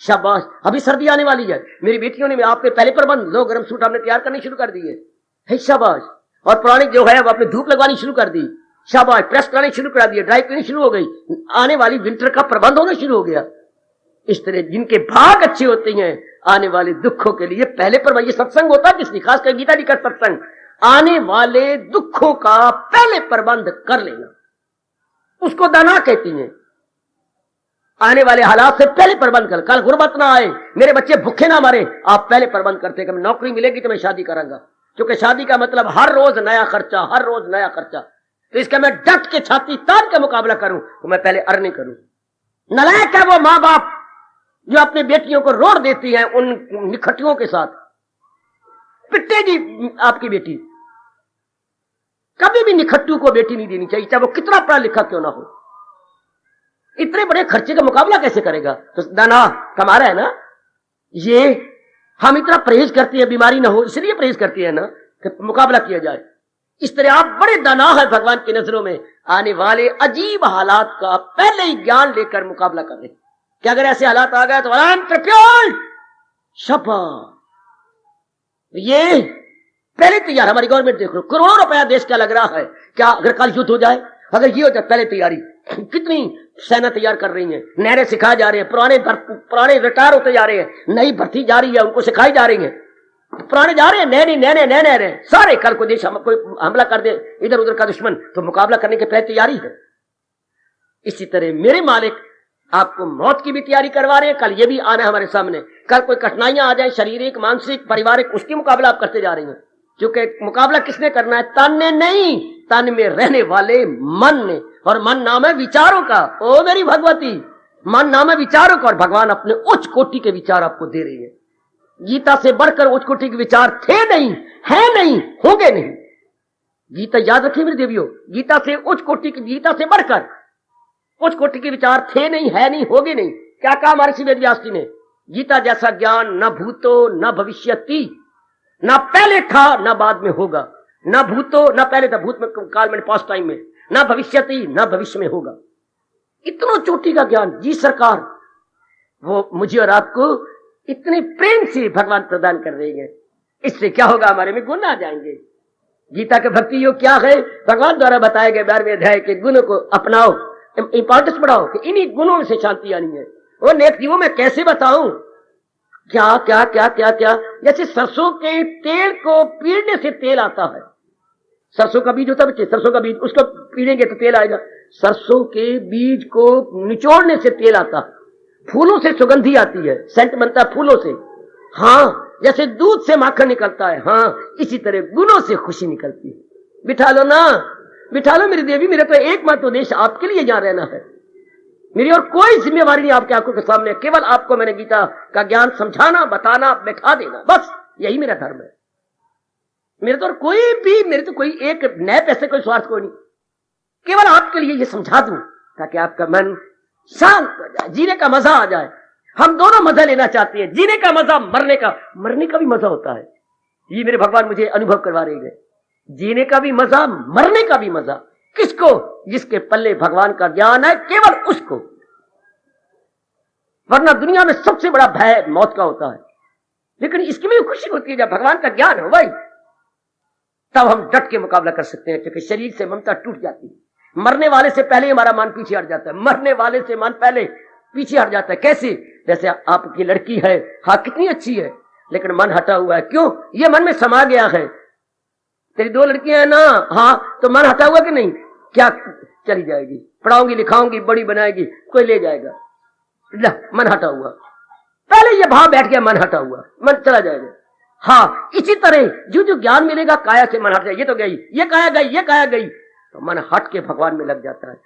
शाबाश, अभी सर्दी आने वाली है, मेरी बेटियों ने आपके पहले प्रबंध, लो गर्म सूट आपने तैयार करने शुरू कर दिए है, शाबाश। और पुरानी जो है वो आपने धूप लगवानी शुरू कर दी, शाबाश। प्रेस करानी शुरू करा दिए, ड्राई क्लीनिंग शुरू हो गई, आने वाली विंटर का प्रबंध होना शुरू हो गया। इस तरह जिनके भाग अच्छे होते हैं, आने वाले दुखों के लिए पहले पर ये सत्संग होता है किसकी, खासकर गीता जी का सत्संग, आने वाले दुखों का पहले प्रबंध कर लेना, उसको दाना कहती हैं। आने वाले हालात से पहले प्रबंध कर, कल गुर्बत ना आए, मेरे बच्चे भूखे ना मरे, आप पहले प्रबंध करते कि नौकरी मिलेगी तो मैं शादी करूंगा, क्योंकि शादी का मतलब हर रोज नया खर्चा, हर रोज नया खर्चा, तो इसका मैं डट के छाती तान के मुकाबला करूं, तो मैं पहले अर्निंग करूं। नालायक है वो माँ बाप जो अपनी बेटियों को रोड देती हैं उन निखटियों के साथ। पिटेगी आपकी बेटी, कभी भी निखट्टू को बेटी नहीं देनी चाहिए, चाहे वो कितना पढ़ा लिखा क्यों ना हो। इतने बड़े खर्चे का मुकाबला कैसे करेगा, तो दाना कमा रहा है ना। ये हम इतना परहेज करते हैं बीमारी ना हो, इसलिए परहेज करती है ना कि मुकाबला किया जाए। इस तरह आप बड़े दाना है भगवान की नजरों में, आने वाले अजीब हालात का पहले ही ज्ञान लेकर मुकाबला कर रहे कि अगर ऐसे हालात आ गए तो शपा, ये पहले तैयार। हमारी गवर्नमेंट देख लो, करोड़ों रुपया देश का लग रहा है, क्या अगर कल युद्ध हो जाए, अगर ये हो जाए, पहले तैयारी। कितनी सेना तैयार कर रही है, नहरें सिखाए जा रहे हैं, पुराने रिटायर होते जा रहे हैं, नई भर्ती जा रही है, उनको सिखाई जा रही है, पुराने जा रहे हैं, नए सारे। कल को देश कोई हमला कर दे, इधर उधर का दुश्मन, तो मुकाबला करने के पहले तैयारी है। इसी तरह मेरे मालिक आपको मौत की भी तैयारी करवा रहे हैं, कल ये भी आना है हमारे सामने। कल कोई कठिनाइयां आ जाए, शारीरिक, मानसिक, पारिवारिक, उसकी मुकाबला आप करते जा रहे हैं, क्योंकि मुकाबला किसने करना है, तन ने नहीं, तन में रहने वाले मन ने। और मन नाम है विचारों का। ओ मेरी भगवती, मन नाम है विचारों का, और भगवान अपने उच्च कोटि के विचार आपको दे रही है। गीता से बढ़कर उच्च कोटि के विचार थे नहीं, है नहीं, होंगे नहीं। गीता याद रखिए मेरी देवियों, गीता से उच्च कोटि की, गीता से बढ़कर उच्च कोटि के विचार थे नहीं, है नहीं, होगे नहीं। क्या कहा महर्षि वेदव्यास जी ने? गीता जैसा ज्ञान न भूतो न भविष्यति, न पहले था न बाद में होगा, न भूतो न पहले था भूत में काल में पास्ट टाइम में, न भविष्यति न भविष्य में होगा। इतना चोटी का ज्ञान जी सरकार वो मुझे और आपको इतने प्रेम से भगवान प्रदान कर रहे हैं। इससे क्या होगा? हमारे में गुण आ जाएंगे। गीता के भक्ति योग क्या है? भगवान द्वारा बताए गए 12वें अध्याय के गुणों को अपनाओ, इंपॉर्टेंस बढ़ाओ कि इन्हीं गुणों से शांति आनी है। वो नेक जीवों में कैसे बताऊं? क्या क्या क्या क्या क्या, जैसे सरसों के तेल को पीड़ने से तेल आता है। सरसों का बीज होता है बच्चे, सरसों का बीज, उसको पीड़ेंगे तो तेल आएगा। सरसों के बीज को निचोड़ने से तेल आता है। फूलों से सुगंधी आती है, सेंट बनता है फूलों से। हाँ, जैसे दूध से माखन निकलता है, हाँ इसी तरह गुणों से खुशी निकलती है। बिठा लो ना, बिठा लो मेरी देवी। मेरा तो एकमात्र उद्देश्य आपके लिए यहाँ रहना है। मेरी और कोई जिम्मेवारी नहीं आपके आंखों के सामने। केवल आपको मैंने गीता का ज्ञान समझाना, बताना, बैठा देना, बस यही मेरा धर्म है। मेरे तो कोई एक नए पैसे कोई स्वार्थ कोई नहीं। केवल आपके लिए ये समझा दूं ताकि आपका मन शांत हो जाए, जीने का मजा आ जाए। हम दोनों मजा लेना चाहते हैं, जीने का मजा, मरने का भी मजा होता है। ये मेरे भगवान मुझे अनुभव करवा रहे हैं। जीने का भी मजा, मरने का भी मजा। किसको? जिसके पल्ले भगवान का ज्ञान है, केवल उसको। वरना दुनिया में सबसे बड़ा भय मौत का होता है, लेकिन इसकी भी खुशी होती है जब भगवान का ज्ञान हो भाई, तब हम डट के मुकाबला कर सकते हैं। क्योंकि शरीर से ममता टूट जाती है। मरने वाले से पहले हमारा मन पीछे हट जाता है। मरने वाले से मन पहले पीछे हट जाता है। कैसे? जैसे आपकी लड़की है, हाँ कितनी अच्छी है, लेकिन मन हटा हुआ है। क्यों? ये मन में समा गया है। तेरी 2 लड़कियां हैं ना, हाँ, तो मन हटा हुआ कि नहीं? क्या चली जाएगी, पढ़ाऊंगी लिखाऊंगी, बड़ी बनाएगी, कोई ले जाएगा। मन हटा हुआ, पहले ये भाव बैठ गया, मन हटा हुआ, मन चला जाएगा। हाँ, इसी तरह जो ज्ञान मिलेगा, काया से मन हट जाए। ये तो गई, ये काया गई, ये काया गई, तो मन हट के भगवान में लग जाता है।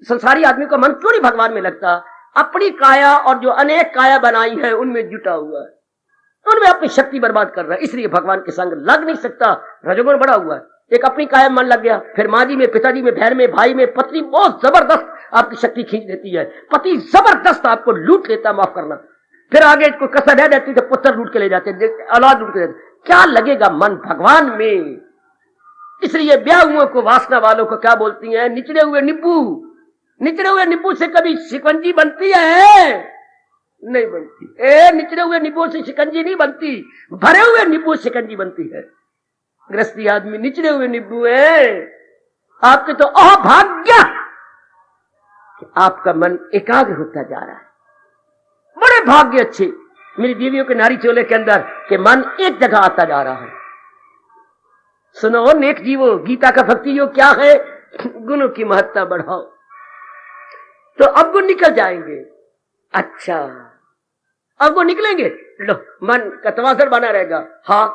संसारी आदमी का मन क्यों नहीं भगवान में लगता? अपनी काया और जो अनेक काया बनाई है उनमें जुटा हुआ है, उनमें अपनी शक्ति बर्बाद कर रहा है। इसलिए भगवान के संग लग नहीं सकता। रजोगुण बड़ा हुआ है। एक अपनी काया मन लग गया, फिर माँ जी में, पिताजी में, बहन में, भाई में, पत्नी बहुत जबरदस्त आपकी शक्ति खींच देती है। पति जबरदस्त आपको लूट लेता, माफ करना। फिर आगे कोई कसर रह जाती तो पुत्र लूट के ले जाते, औलाद लूट के ले जाते। क्या लगेगा मन भगवान में? इसलिए ब्याहुओं को, वासना वालों को क्या बोलती हैं? निचले हुए नींबू। निचले हुए नींबू से कभी शिकंजी बनती है? नहीं बनती। निचले हुए नींबू से शिकंजी नहीं बनती, भरे हुए नींबू शिकंजी बनती है। गृहस्थी आदमी निचले हुए नींबू है। आपके तो अभाग्य कि आपका मन एकाग्र होता जा रहा है। बड़े भाग्य अच्छे मेरी बीवियों के नारी चोले के अंदर के मन एक जगह आता जा रहा है। सुनो नेक जीवो, गीता का भक्ति योग क्या है? गुणों की महत्ता बढ़ाओ तो अब गुण निकल जाएंगे। अच्छा, अब वो निकलेंगे। लो, मन का तवाज़ुन बना रहेगा। हाँ,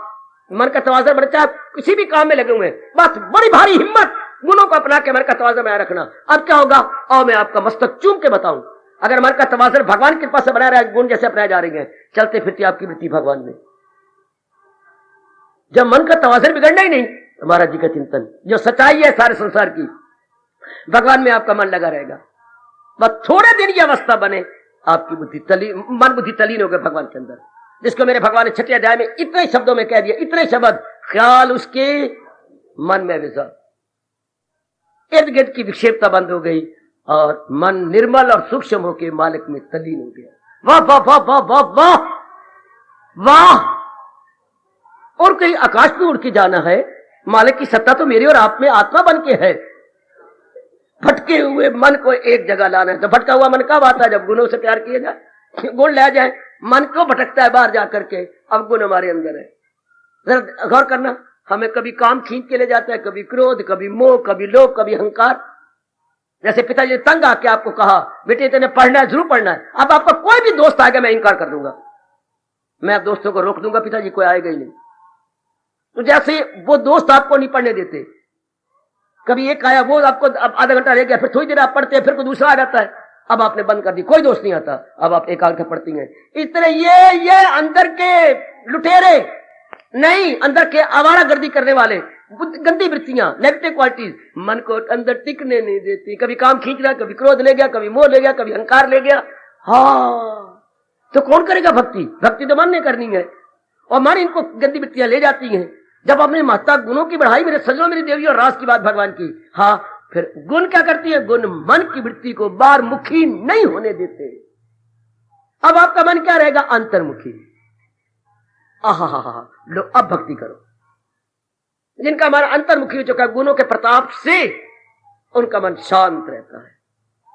मन का तवाज़ुन बना, चाहे किसी भी काम में लगे हुए, बस बड़ी भारी हिम्मत, गुणों को अपना के मन का तवाज़ुन बनाए रखना। अब क्या होगा? और मैं आपका मस्तक चूम के बताऊं। अगर मन का तवाज़ुन भगवान की कृपा से बना रहा है, गुण जैसे अपनाए जा रहे हैं, चलते फिरती आपकी वृत्ति भगवान में। जब मन का तवाज़ुन बिगड़ना ही नहीं, महाराज जी का चिंतन जो सच्चाई है सारे संसार की, भगवान में आपका मन लगा रहेगा। बस थोड़े दिन की अवस्था बने, आपकी मन बुद्धि तलीन हो गए भगवान के अंदर। जिसको मेरे भगवान ने 6 अध्याय में इतने शब्दों में कह दिया, इतने शब्द, ख्याल उसके मन में विजा, इर्द गिर्द की विक्षेपता बंद हो गई और मन निर्मल और सूक्ष्म होकर मालिक में तलीन हो गया। वाह वाह वाह वाह वाह वाह वाह। और कहीं आकाश में उड़ के जाना है। मालिक की सत्ता तो मेरे और आप में आत्मा बन के है। भटके हुए मन को एक जगह लाना है। तो भटका हुआ मन कब आता है? जब गुणों से प्यार किया जाए, गुण ले जाए। मन को भटकता है बाहर जाकर के, अब गुण हमारे अंदर है। जरा गौर करना, हमें कभी काम खींच के ले जाता है, कभी क्रोध, कभी मोह, कभी लोभ, कभी अहंकार। जैसे पिताजी ने तंग आके आपको कहा, बेटे तेने पढ़ना है, जरूर पढ़ना है। अब आपका कोई भी दोस्त आएगा, मैं इनकार कर दूंगा, मैं अब दोस्तों को रोक दूंगा, पिताजी कोई आएगा ही नहीं। तो जैसे वो दोस्त आपको नहीं पढ़ने देते, कभी एक आया, वो आपको अब आधा घंटा रह गया, फिर थोड़ी देर आप पढ़ते हैं, फिर कोई दूसरा आ जाता है, अब आपने बंद कर दी, कोई दोस्त नहीं आता, अब आप एकाग्र पढ़ती हैं। इस तरह ये अंदर के लुटेरे नहीं, अंदर के आवारा गर्दी करने वाले, गंदी वृत्तियां, नेगेटिव क्वालिटीज मन को अंदर टिकने नहीं देती। कभी काम खींच रहा, कभी क्रोध ले गया, कभी मोह ले गया, कभी अहंकार ले गया। हाँ, तो कौन करेगा भक्ति? भक्ति तो मन ने करनी है, और मन इनको गंदी वृत्तियां ले जाती हैं। जब आपने महत्ता गुणों की बढ़ाई मेरे सज्जनों मेरी देवी और रास की बात भगवान की, हाँ, फिर गुण क्या करती है? गुण मन की वृत्ति को बार मुखी नहीं होने देते। अब आपका मन क्या रहेगा? अंतर्मुखी। आहा, लो अब भक्ति करो। जिनका मन अंतर्मुखी हो चुका है गुणों के प्रताप से, उनका मन शांत रहता है,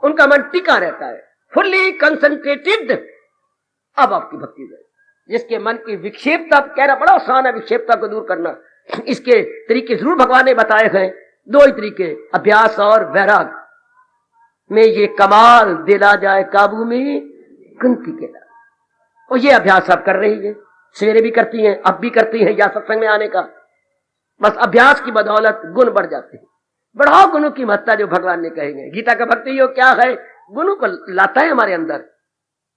उनका मन टिका रहता है, फुल्ली कंसंट्रेटेड। अब आपकी भक्ति हो जाएगी। जिसके मन की विक्षेपता, कह रहा बड़ा आसान है विक्षेपता को दूर करना। इसके तरीके जरूर भगवान ने बताए हैं, दो ही तरीके, अभ्यास और वैराग में ये कमाल दिला जाए काबू में कुंती के नाम। और ये अभ्यास आप कर रही है, सवेरे भी करती हैं, अब भी करती हैं, या सत्संग में आने का। बस अभ्यास की बदौलत गुण बढ़ जाते हैं। बढ़ाओ गुणों की महत्ता, जो भगवान ने कहेंगे। गीता का भक्ति योग क्या है? गुणों को लाता है हमारे अंदर।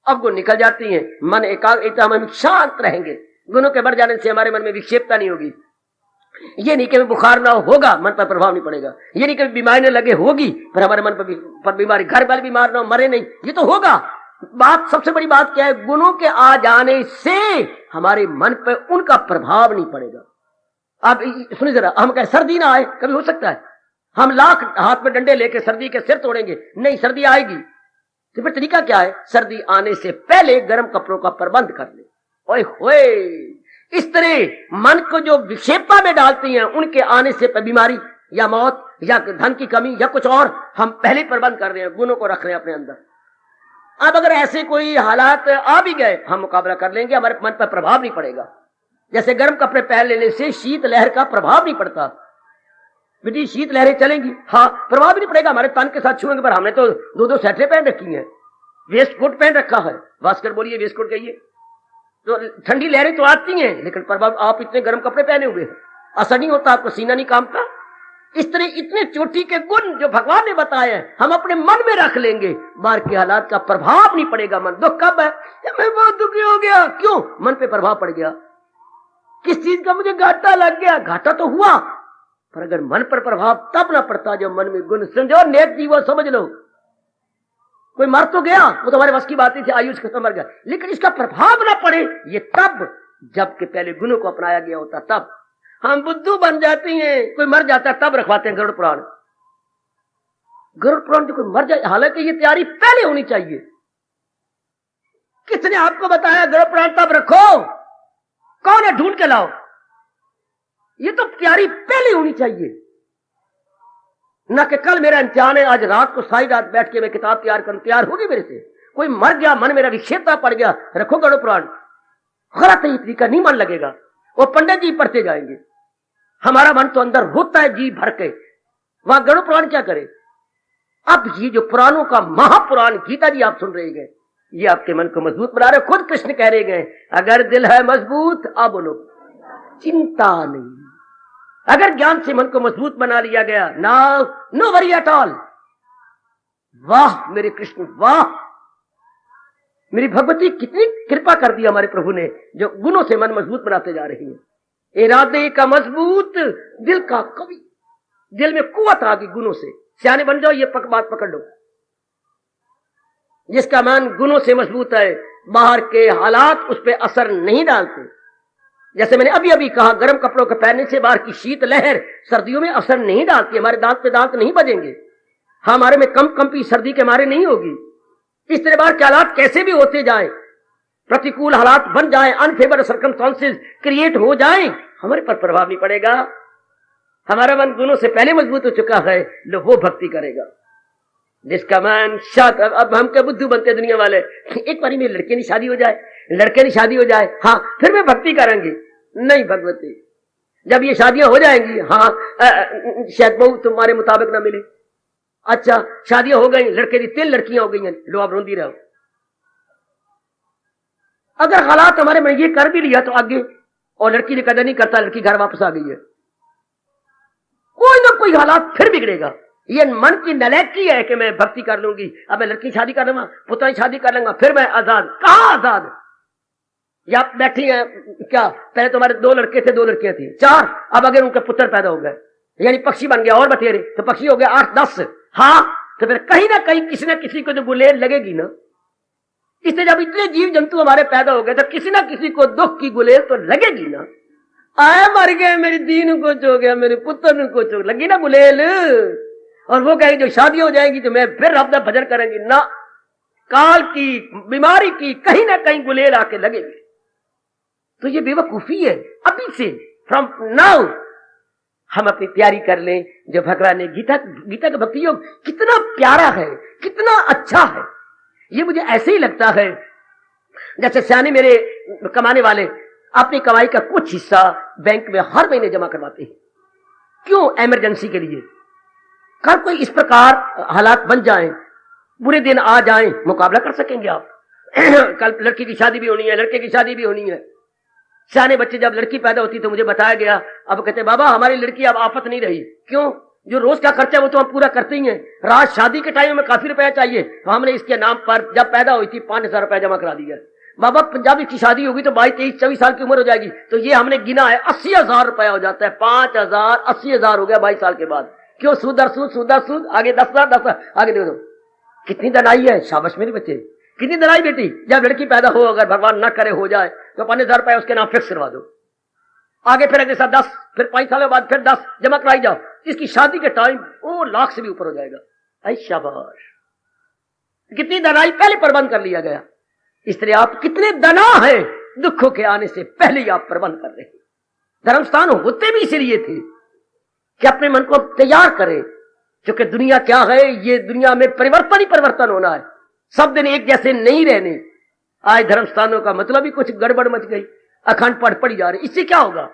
अब गुण निकल जाती हैं, मन एकाग्रता, हम शांत रहेंगे। गुणों के बढ़ जाने से हमारे मन में विक्षेपता नहीं होगी। ये नहीं कि बुखार ना होगा, मन पर प्रभाव नहीं पड़ेगा। ये नहीं कि बीमारी लगे होगी, पर हमारे मन पर बीमारी, घर वाले बीमार ना हो, मरे नहीं, ये तो होगा। बात, सबसे बड़ी बात क्या है? गुणों के आ जाने से हमारे मन पर उनका प्रभाव नहीं पड़ेगा। आप सुनिए जरा, हम कहें सर्दी ना आए, कभी हो सकता है? हम लाख हाथ में डंडे लेके सर्दी के सिर तोड़ेंगे, नहीं, सर्दी आएगी। तो फिर तरीका क्या है? सर्दी आने से पहले गर्म कपड़ों का प्रबंध कर ले। ओए होए, इस तरह मन को जो विक्षेपता में डालती हैं, उनके आने से बीमारी या मौत या धन की कमी या कुछ और, हम पहले प्रबंध कर रहे हैं, गुणों को रख रहे हैं अपने अंदर। अब अगर ऐसे कोई हालात आ भी गए, हम मुकाबला कर लेंगे, हमारे मन पर प्रभाव नहीं पड़ेगा। जैसे गर्म कपड़े पहन लेने से शीत लहर का प्रभाव नहीं पड़ता। बेटी शीत लहरें चलेंगी, हाँ, प्रभाव भी नहीं पड़ेगा, हमारे तन के साथ छुएंगे। पर हमने तो दो दो स्वेटरें पहन रखी हैं, वेस्ट कोट पहन रखा है। भास्कर बोलिए वेस्ट कोट कहिए। तो ठंडी लहरें तो आती हैं, लेकिन प्रभाव, आप इतने गर्म कपड़े पहने हुए हैं, असर नहीं होता, आपको सीना नहीं कांपता। इस तरह इतने चोटी के गुण जो भगवान ने बताए हैं, हम अपने मन में रख लेंगे, बाहर के हालात का प्रभाव नहीं पड़ेगा। मन दुख कब है? मैं बहुत दुखी हो गया। क्यों? मन पे प्रभाव पड़ गया। किस चीज का? मुझे घाटा लग गया। घाटा तो हुआ, पर अगर मन पर प्रभाव तब ना पड़ता जब मन में गुण, समझो नेक जीव समझ लो। कोई मर तो गया, वो तुम्हारे बस की बात नहीं थी, आयुष खत्म, मर गया, लेकिन इसका प्रभाव ना पड़े, ये तब जबकि पहले गुणों को अपनाया गया होता। तब हम बुद्धू बन जाती हैं। कोई मर जाता है तब रखवाते हैं गरुड़ पुराण। गरुड़ पुराण जो कोई मर जाए, हालांकि ये तैयारी पहले होनी चाहिए। किसने आपको बताया गरुड़ पुराण तब रखो? कौन है? ढूंढ के लाओ। ये तो तैयारी पहले होनी चाहिए, ना कि कल मेरा इम्तिहान है, आज रात को सारी रात बैठ के मैं किताब तैयार करूं। तैयार होगी मेरे से? कोई मर गया, मन मेरा विक्षेपता पड़ गया, रखो गरुड़ पुराण। गलत है, तरीका नहीं मन लगेगा। वो पंडित जी पढ़ते जाएंगे, हमारा मन तो अंदर होता है जी भर के, वहां गरुड़ पुराण क्या करे? अब ये जो पुराणों का महापुराण गीता जी आप सुन रहे हैं, ये आपके मन को मजबूत बना रहे। खुद कृष्ण कह रहे हैं, अगर दिल है मजबूत, अब बोलो चिंता नहीं। अगर ज्ञान से मन को मजबूत बना लिया गया, नो वरी एट ऑल। वाह मेरे कृष्ण, वाह मेरी भगवती, कितनी कृपा कर दी हमारे प्रभु ने, जो गुणों से मन मजबूत बनाते जा रही है। इरादे का मजबूत, दिल का कवि। दिल में कुवत आ गई गुणों से। सियाने बन जाओ, ये बात पकड़ लो। जिसका मन गुणों से मजबूत है, बाहर के हालात उस पर असर नहीं डालते। जैसे मैंने अभी अभी कहा, गर्म कपड़ों के पहनने से बाहर की शीत लहर सर्दियों में असर नहीं डालती। हमारे दांत पे दांत नहीं बजेंगे, हमारे में कंपी सर्दी के मारे नहीं होगी। इस तरह बाहर के हालात कैसे भी होते जाएं, प्रतिकूल हालात बन जाएं, अनफेवर सर्कमस्टांसेस क्रिएट हो जाएं, हमारे पर प्रभाव नहीं पड़ेगा। हमारा मन गुणों से पहले मजबूत हो चुका है, लो वो भक्ति करेगा। जिसका मन शांत, अब हम क्या बुद्धू बनते दुनिया वाले, एक बारी में लड़के की शादी हो जाए, लड़के की शादी हो जाए, हाँ फिर मैं भक्ति करेंगे। नहीं भगवती, जब ये शादियां हो जाएंगी, हाँ शायद बहू तुम्हारे मुताबिक ना मिले। अच्छा शादियां हो गई, लड़के की 3 लड़कियां हो गई हैं, लो आप रोंदी रहो। अगर हालात हमारे में ये कर भी लिया तो आगे, और लड़की ने कदर नहीं करता, लड़की घर वापस आ गई है, कोई ना कोई हालात फिर बिगड़ेगा। ये मन की नलायकी है कि मैं भक्ति कर लूंगी, अब मैं लड़की शादी कर लूंगा, पुत्र की शादी कर लूंगा, फिर मैं आजाद। कहां आजाद? या बैठी है क्या? पहले तुम्हारे 2 लड़के थे, 2 लड़कियां थी, 4, अब अगर उनके पुत्र पैदा हो गए, यानी पक्षी बन गया और बतेरे, तो पक्षी हो गया 8-10। हाँ, तो फिर कहीं ना कहीं किसी ना किसी को जो गुलेल लगेगी ना, इसलिए जब इतने जीव जंतु हमारे पैदा हो गए तो किसी ना किसी को दुख की गुलेल तो लगेगी ना। आए मर गए, मेरी दीन को हो गया, मेरे पुत्र को चो लगी ना गुलेल, और वो कहेगी जो शादी हो जाएगी तो मैं फिर अपना भजन करेंगी ना। काल की बीमारी की कहीं ना कहीं गुलेल आके लगेगी। तो ये बेवकूफी है। अभी से फ्रॉम नाउ हम अपनी तैयारी कर लें। जो भगवान ने गीता का भक्ति योग कितना प्यारा है, कितना अच्छा है। ये मुझे ऐसे ही लगता है जैसे सियाने मेरे कमाने वाले अपनी कमाई का कुछ हिस्सा बैंक में हर महीने जमा करवाते हैं। क्यों? इमरजेंसी के लिए। कल कोई इस प्रकार हालात बन जाएं, बुरे दिन आ जाएं, मुकाबला कर सकेंगे आप। कल लड़की की शादी भी होनी है, लड़के की शादी भी होनी है। सियाने बच्चे जब लड़की पैदा होती तो मुझे बताया गया, अब कहते बाबा हमारी लड़की अब आफत नहीं रही। क्यों? जो रोज का खर्चा वो तो हम पूरा करते ही हैं। रात शादी के टाइम में काफी रुपया चाहिए, तो हमने इसके नाम पर जब पैदा हुई थी 5,000 रुपया जमा करा दिया। बाबा पंजाबी की शादी होगी तो 22, 23, 24 साल की उम्र हो जाएगी, तो ये हमने गिना है 80,000 रुपया हो जाता है। 5,000 80,000 हो गया 22 साल के बाद। क्यों? सूद सूद, आगे 10,000 10,000 आगे दे दो। कितनी दनाई है। शाबाश मेरे बच्चे, कितनी दनाई बेटी। जब लड़की पैदा हो, अगर भगवान न करे हो जाए, तो 5,000 रुपया उसके नाम फिक्स करवा दो। आगे फिर अगले साल 10, फिर 5 सालों बाद फिर 10 जमा कराई जाओ। इसकी शादी के टाइम वो लाख से भी ऊपर हो जाएगा। ऐ शाबाश, कितनी दनाई पहले प्रबंध कर लिया गया। इसलिए आप कितने दना है, दुखों के आने से पहले ही आप प्रबंध कर रहे हैं। धर्मस्थान होते भी इसलिए थे कि अपने मन को तैयार करें, क्योंकि दुनिया क्या है, ये दुनिया में परिवर्तन ही परिवर्तन होना है। सब दिन एक जैसे नहीं रहने। आज धर्मस्थानों का मतलब ही कुछ गड़बड़ मच गई। अखंड पाठ पढ़ी जा रही, इससे क्या होगा?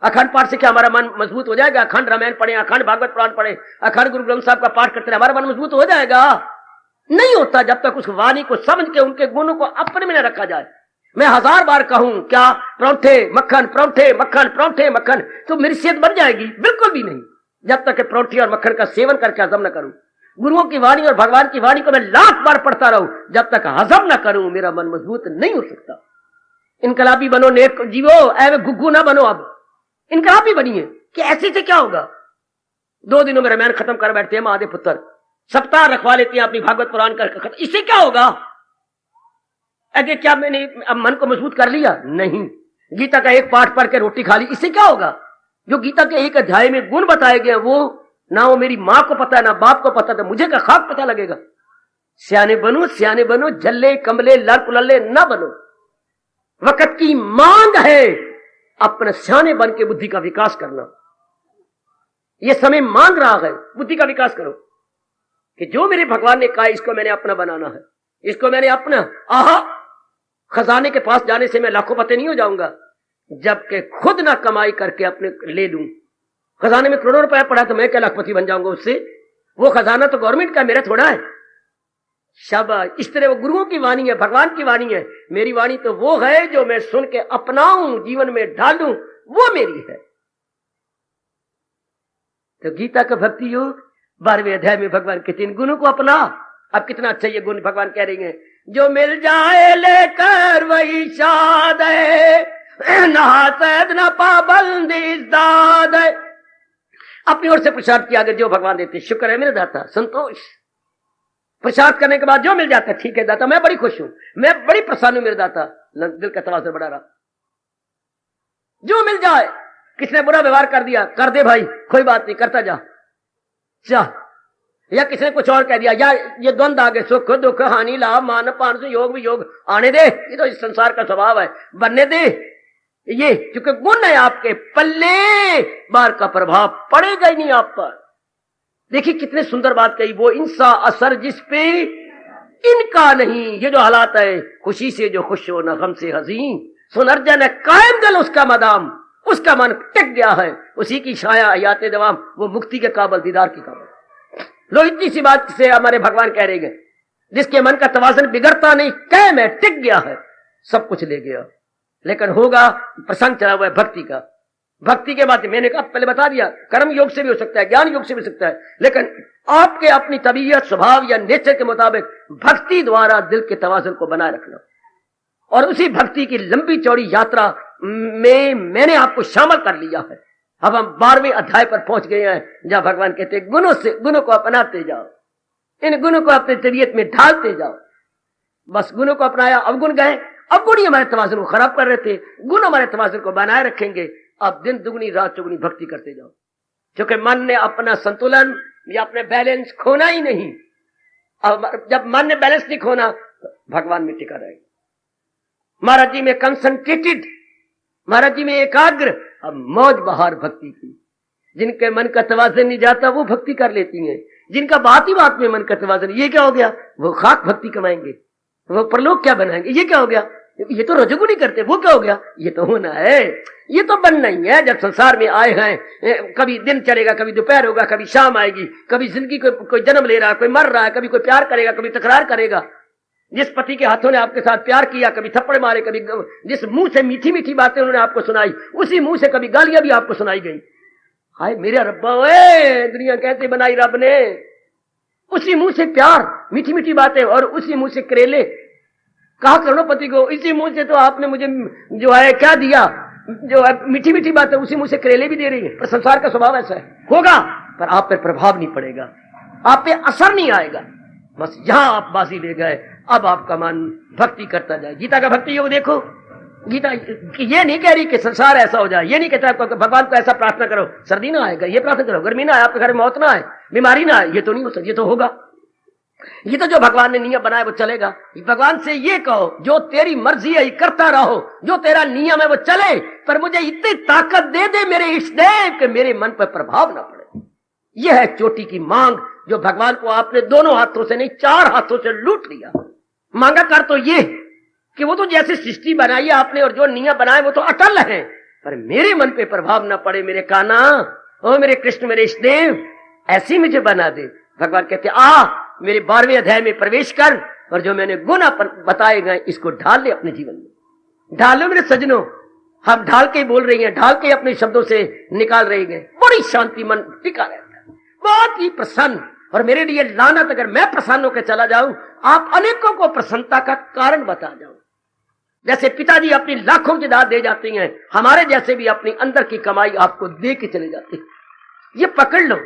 अखंड पाठ से क्या हमारा मन मजबूत हो जाएगा? अखंड रामायण पढ़े, अखंड भागवत पुराण पढ़े, अखंड गुरु ग्रंथ साहब का पाठ करते रहे, हमारा मन मजबूत हो जाएगा? नहीं होता जब तक उस वाणी को समझ के उनके गुणों को अपने में न रखा जाए। मैं 1000 बार कहूं क्या परौंठे मक्खन, परौंठे मक्खन, परौंठे मक्खन, तो मेरी सेहत बढ़ जाएगी? बिल्कुल भी नहीं, जब तक परौंठे और मक्खन का सेवन करके हजम न करूं। गुरुओं की वाणी और भगवान की वाणी को मैं लाख बार पढ़ता रहूं, जब तक हजम न करूं मेरा मन मजबूत नहीं हो सकता। इनकलाबी बनो, नेक जीवो, ऐवे गुग्गू ना बनो। अब इनकलाबी बनिए कि ऐसे से क्या होगा? 2 दिनों में रामायण खत्म कर बैठते हैं महादेव पुत्र, सप्ताह रखवा लेते हैं अपनी भागवत पुराण कर, इससे क्या होगा? अरे क्या मैंने अब मन को मजबूत कर लिया? नहीं। गीता का एक पाठ पढ़ के रोटी खा ली, इससे क्या होगा? जो गीता के एक अध्याय में गुण बताए गए वो ना वो मेरी मां को पता है ना बाप को पता, तो मुझे का खाक पता लगेगा। सियाने बनो, झल्ले कमले लड़ पुलल्ले ना बनो। वक्त की मांग है अपने सियाने बन के बुद्धि का विकास करना। यह समय मांग रहा है, बुद्धि का विकास करो कि जो मेरे भगवान ने कहा इसको मैंने अपना बनाना है, इसको मैंने अपना। आहा, खजाने के पास जाने से मैं लाखोंपति नहीं हो जाऊंगा, जबकि खुद ना कमाई करके अपने ले लूं। खजाने में करोड़ों रुपया पड़ा तो मैं क्या लाखपति बन जाऊंगा उससे? वो खजाना तो गवर्नमेंट का, मेरा थोड़ा है। शाबाश, इस तरह वो गुरुओं की वाणी है, भगवान की वाणी है। मेरी वाणी तो वो है जो मैं सुन के अपनाऊं, जीवन में ढालूं, वो मेरी है। तो गीता का भक्ति योग 12वें अध्याय में भगवान के 3 गुणों को अपना। अब कितना अच्छा ये गुण भगवान कह रहे हैं, जो मिल जाए लेकर वही शाद है, ना सैद ना पाबंदी दाद है। अपनी ओर से प्रसाद किया, अगर जो भगवान देते शुक्र है मेरे दाता, संतोष। प्रसाद करने के बाद जो मिल जाता है, ठीक है दाता, मैं बड़ी खुश हूं, मैं बड़ी प्रसन्न हूं मेरे दाता। दिल का तवाज़ुन बढ़ा रहा। जो मिल जाए, किसने बुरा व्यवहार कर दिया, कर दे भाई, कोई बात नहीं, करता जा। या किसने कुछ और कह दिया, या ये द्वंद आ गए, सुख दुख हानि लाभ मान पान से योग वियोग, आने दे, ये तो इस संसार का स्वभाव है, बनने दे। ये क्योंकि गुण है आपके, पल्ले बार का प्रभाव पड़ेगा ही नहीं आप पर। देखिए कितने सुंदर बात कही, वो इंसा असर जिस पे इनका नहीं। ये जो हालात है, खुशी से जो खुश हो, न गम से हसीन, सुनर्जन है कायम दिल उसका मदाम, उसका मन टिक गया है, उसी की छाया हयाते दवाम, वो मुक्ति के काबल, दीदार की काबल। लो इतनी सी बात से हमारे भगवान कह रहे हैं, जिसके मन का तवाज़ुन बिगड़ता नहीं, कायम है, टिक गया है, सब कुछ ले गया। लेकिन होगा प्रसंग चला हुआ है भक्ति का। भक्ति के बाद मैंने कहा पहले बता दिया, कर्म योग से भी हो सकता है, ज्ञान योग से भी हो सकता है, लेकिन आपके अपनी तबीयत स्वभाव या नेचर के मुताबिक भक्ति द्वारा दिल के तवाज़ुन को बनाए रखना। और उसी भक्ति की लंबी चौड़ी यात्रा में मैंने आपको शामिल कर लिया है। अब हम 12वें अध्याय पर पहुंच गए हैं, जहां भगवान कहते हैं गुणों को अपनाते जाओ, इन गुणों को अपनी तबीयत में ढालते जाओ। बस गुणों को अपनाया, अवगुण गए। अवगुण ही हमारे तवाज़ुन को खराब कर रहे थे, गुण हमारे तवाज़ुन को बनाए रखेंगे। अब दिन दुगनी रात चौगुनी भक्ति करते जाओ, क्योंकि मन ने अपना संतुलन या अपने बैलेंस खोना ही नहीं। अब जब मन ने बैलेंस नहीं खोना तो भगवान में टिका रहेगा। महाराज जी में कंसंट्रेटेड, महाराज जी में एकाग्र, अब मौज बहार भक्ति की। जिनके मन का तवाज़ुन नहीं जाता वो भक्ति कर लेती हैं, जिनका बात ही बात में मन का तवाज़ुन, ये क्या हो गया, वो खाक भक्ति कमाएंगे, वो परलोक क्या बनाएंगे। ये क्या हो गया, ये तो रजोगुणी करते, वो क्या हो गया, ये तो होना है, ये तो बनना ही है। जब संसार में आए हैं, कभी दिन चलेगा, कभी दोपहर होगा, कभी शाम आएगी, कभी जिंदगी कोई जन्म ले रहा है, कोई मर रहा है, कभी कोई प्यार करेगा, कभी तकरार करेगा। जिस पति के हाथों ने आपके साथ प्यार किया, कभी थप्पड़ मारे, कभी जिस मुंह से मीठी मीठी बातें उन्होंने आपको सुनाई, उसी मुंह से कभी गालियां भी आपको सुनाई गई। हाय मेरा रब्बा, ओए दुनिया कैसे बनाई रब ने। उसी मुंह से प्यार, मीठी मीठी बातें, और उसी मुंह से करेले। कहा करोड़पति को, इसी मुंह से तो आपने मुझे जो है क्या दिया, जो है मीठी मीठी बातें, उसी मुंह से करेले भी दे रही है। पर संसार का स्वभाव ऐसा है, होगा पर आप पे प्रभाव नहीं पड़ेगा, आप पे असर नहीं आएगा। बस यहां आप बाजी ले गए, अब आपका मन भक्ति करता जाए। गीता का भक्ति योग देखो, गीता ये नहीं कह रही कि संसार ऐसा हो जाए, ये नहीं कहता आपको भगवान को ऐसा प्रार्थना करो सर्दी ना आएगा, ये प्रार्थना करो गर्मी ना आए, आपके घर में मौत ना आए, बीमारी ना आए। ये तो नहीं हो सकता, ये तो होगा। ये तो जो भगवान ने नियम बनाया वो चलेगा। भगवान से ये कहो जो तेरी मर्जी है करता रहो, जो तेरा नियम है वो चले, पर मुझे इतनी ताकत दे दे मेरे इष्टदेव कि मेरे मन पर प्रभाव ना पड़े। यह है चोटी की मांग, जो भगवान को आपने दोनों हाथों से नहीं 4 हाथों से लूट लिया। मांगा कर तो ये कि वो तो जैसे सृष्टि बनाई है आपने और जो नियम बनाए वो तो अटल है, पर मेरे मन पे प्रभाव ना पड़े। मेरे काना, ओ मेरे कृष्ण, मेरे इष्टदेव, ऐसी मुझे बना दे। भगवान कहते आ मेरे 12वें अध्याय में प्रवेश कर, और जो मैंने गुण बताए गए इसको ढाल ले अपने जीवन में। ढाल लो मेरे सजनों, हम ढाल के बोल रही हैं, ढाल के अपने शब्दों से निकाल रहे हैं। बड़ी शांति, मन टिका रहता है, बहुत ही प्रसन्न। और मेरे लिए लानत अगर मैं प्रसन्न होकर चला जाऊं, आप अनेकों को प्रसन्नता का कारण बता जाऊं। जैसे पिताजी अपनी लाखों की दाद दे जाती हैं, हमारे जैसे भी अपनी अंदर की कमाई आपको दे के चले जाते हैं। ये पकड़ लो,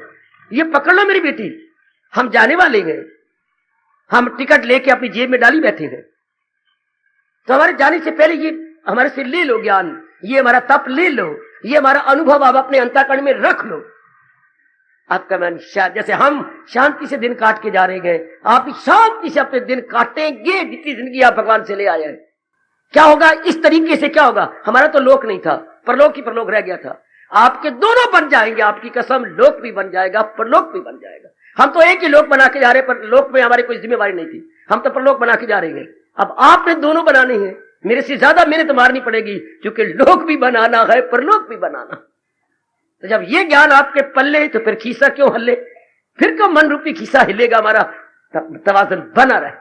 ये पकड़ लो मेरी बेटी, हम जाने वाले हैं, हम टिकट लेके अपनी जेब में डाली बैठे हैं, तो हमारे जाने से पहले ये हमारे से ले लो ज्ञान, ये हमारा तप ले लो, ये हमारा अनुभव आप अपने अंतःकरण में रख लो। आपका मन जैसे हम शांति से दिन काट के जा रहे हैं, आप भी शांति से अपने दिन काटेंगे जितनी जिंदगी आप भगवान से ले आए हैं। क्या होगा इस तरीके से, क्या होगा, हमारा तो लोक नहीं था, परलोक ही परलोक रह गया था। आपके दोनों बन जाएंगे, आपकी कसम, लोक भी बन जाएगा, परलोक भी बन जाएगा। हम तो एक ही लोक बना के जा रहे हैं, पर लोक में हमारी कोई जिम्मेवारी नहीं थी, हम तो परलोक बना के जा रहे हैं। अब आपने दोनों बनाने हैं, मेरे से ज्यादा मेहनत मारनी पड़ेगी, क्योंकि लोक भी बनाना है, परलोक भी बनाना। तो जब ये ज्ञान आपके पल्ले, तो फिर खीसा क्यों हल्ले, फिर क्यों मन रूपी खीसा हिलेगा, हमारा तवाज़ुन बना रहे।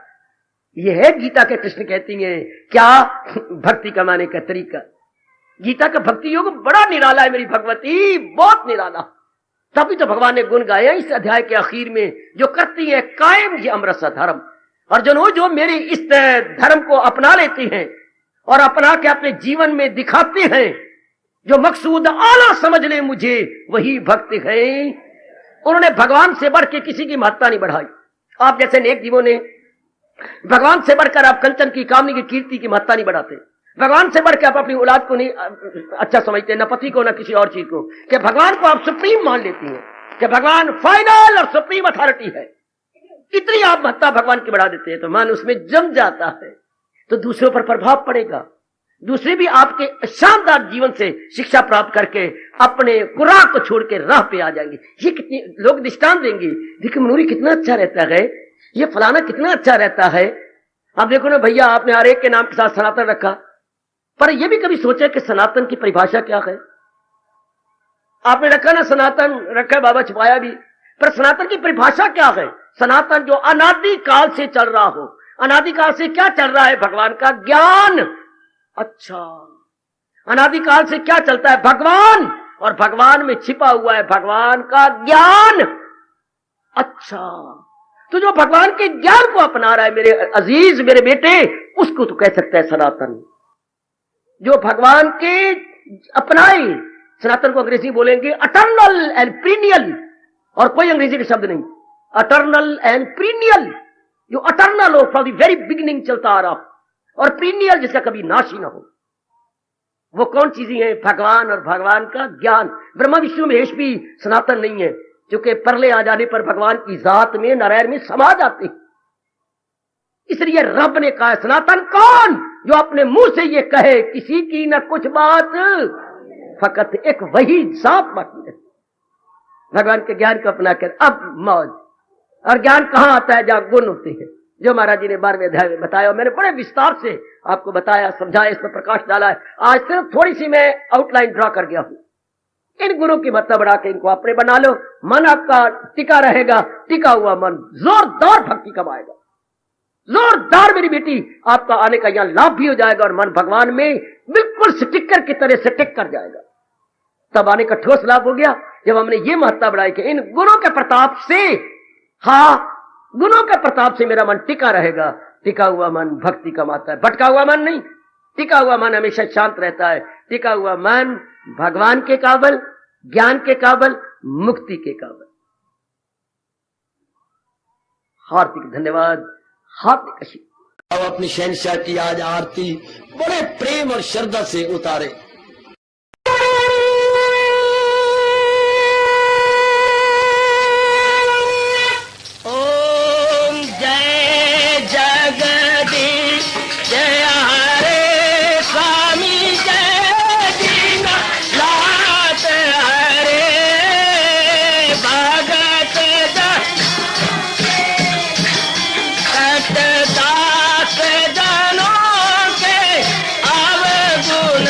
ये है गीता के कृष्ण कहती हैं क्या भक्ति कमाने का तरीका। गीता का भक्ति योग बड़ा निराला है मेरी भगवती, बहुत निराला। तभी तो भगवान ने गुण गाया इस अध्याय के आखिर में, जो करती है कायम ये अमृत धर्म। और जो मेरे इस धर्म को अपना लेती हैं और अपना के अपने जीवन में दिखाते हैं, जो मकसूद आला समझ ले मुझे, वही भक्त है। उन्होंने भगवान से बढ़ के किसी की महत्ता नहीं बढ़ाई। आप जैसे नेक जीवों ने भगवान से बढ़कर आप कंचन की, कामनी की, कीर्ति की महत्ता नहीं बढ़ाते। भगवान से बढ़कर आप अपनी औलाद को नहीं अच्छा समझते, न पति को, न किसी और चीज को, कि भगवान को आप सुप्रीम मान लेती हैं, कि भगवान फाइनल और सुप्रीम अथॉरिटी है। इतनी आप महत्ता भगवान की बढ़ा देते हैं, तो मन उसमें जम जाता है, तो दूसरों पर प्रभाव पड़ेगा। दूसरे भी आपके शानदार जीवन से शिक्षा प्राप्त करके अपने खुराक को छोड़ के राह पे आ जाएंगे। ये कितने लोग दृष्टांत देंगे, देखिए मनूरी कितना अच्छा रहता है, ये फलाना कितना अच्छा रहता है। अब देखो ना भैया, आपने हर एक के नाम के साथ सनातन रखा, पर यह भी कभी सोचा कि सनातन की परिभाषा क्या है। आपने रखा ना सनातन, रखा बाबा छुपाया भी, पर सनातन की परिभाषा क्या है। सनातन जो अनादि काल से चल रहा हो। अनादि काल से क्या चल रहा है, भगवान का ज्ञान। अच्छा, अनादि काल से क्या चलता है, भगवान, और भगवान में छिपा हुआ है भगवान का ज्ञान। अच्छा, तो जो भगवान के ज्ञान को अपना रहा है मेरे अजीज, मेरे बेटे, उसको तो कह सकता है सनातन। जो भगवान के अपनाए, सनातन को अंग्रेजी बोलेंगे अटर्नल एंड पीरियड, और कोई अंग्रेजी का शब्द नहीं, अटर्नल एंड पीरियड। जो अटर्नल हो, फ्रॉम द वेरी बिगिनिंग चलता आ रहा, और पीनियल जिसका कभी नाश ही ना हो। वो कौन चीजें हैं? भगवान और भगवान का ज्ञान। ब्रह्मा विष्णु महेश भी सनातन नहीं है, क्योंकि परले आ जाने पर भगवान की जात में, नारायण में समा जाते। इसलिए रब ने कहा सनातन कौन? जो अपने मुंह से ये कहे किसी की न कुछ बात, फकत एक वही जात बाकी है। भगवान के ज्ञान को अपना कर अब मौज। और ज्ञान कहां आता है? जहां गुण होते हैं, जो महाराज जी ने 12वें अध्याय में बताया। मैंने बड़े विस्तार से आपको बताया, समझाया, इस पर प्रकाश डाला है। आज सिर्फ थोड़ी सी मैं आउटलाइन ड्रॉ कर गया हूं। इन गुणों की महत्ता बढ़ा के इनको अपने बना लो। मन आपका टिका रहेगा, टिका हुआ मन जोरदार भक्ति कमाएगा, जोरदार मेरी बेटी आपका आने का यहां लाभ भी हो जाएगा, और मन भगवान में बिल्कुल स्टिकर की तरह से टिक कर जाएगा। तब आने का ठोस लाभ हो गया जब हमने ये महत्ता बढ़ाई कि इन गुणों के प्रताप से, हाँ, गुणों के प्रताप से मेरा मन टिका रहेगा। टिका हुआ मन भक्ति कमाता है, भटका हुआ मन नहीं। टिका हुआ मन हमेशा शांत रहता है। टिका हुआ मन भगवान के काबल, ज्ञान के काबल, मुक्ति के काबल। हार्दिक धन्यवाद, हार्दिक आशीर्वाद। अब अपनी शहंशाह की आज आरती बड़े प्रेम और श्रद्धा से उतारे। दास जनों के अवगुण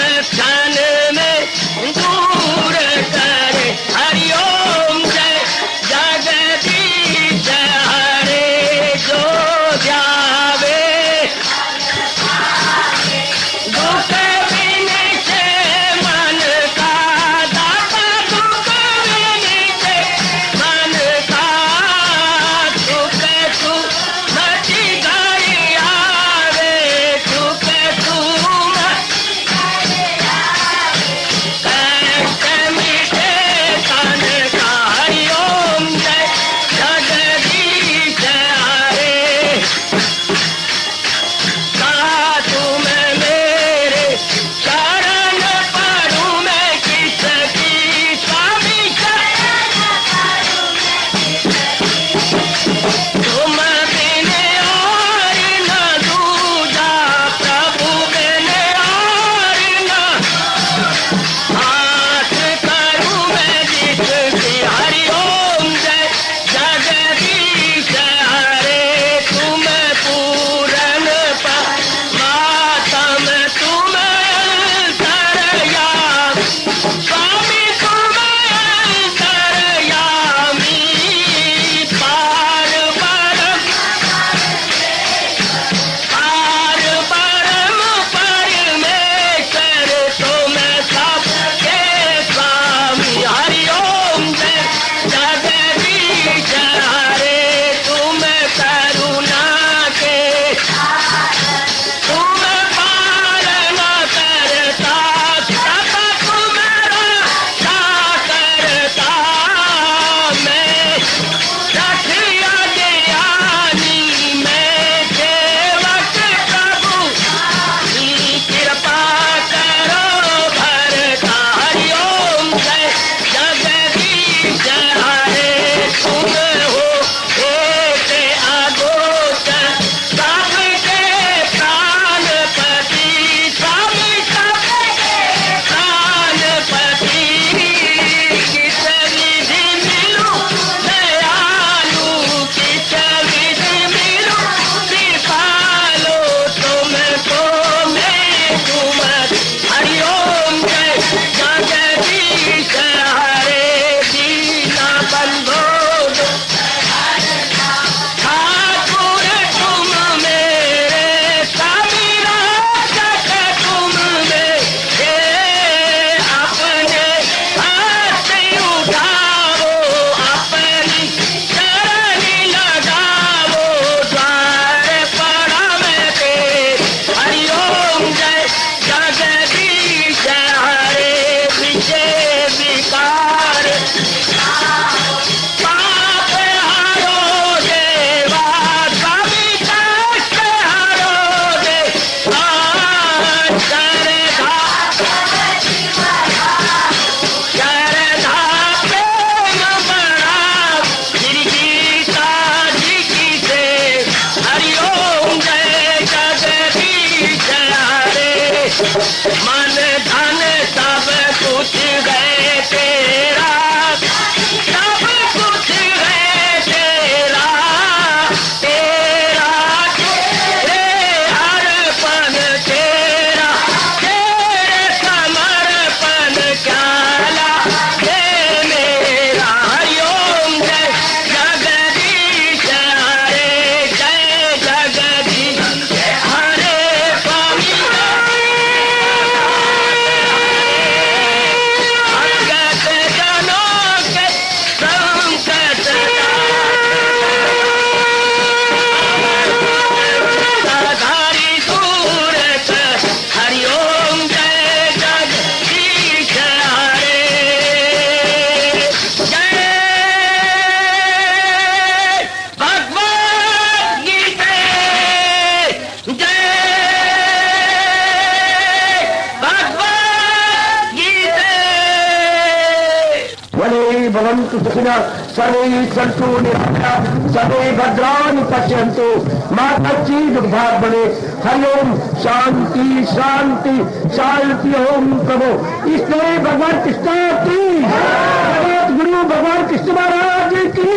वने भवन्तु सुखिनः सर्वे सन्तु निरामयाः सर्वे भद्राणि पश्यन्तु मा कश्चित् दुर्भाग् भवेत्। हरि ओम शांति शांति शांति ओम प्रभु। इसलिए भगवान कृष्ण की जगत गुरु भगवान कृष्ण महाराज की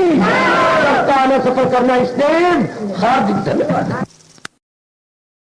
सफल करना इसलिए हार्दिक धन्यवाद।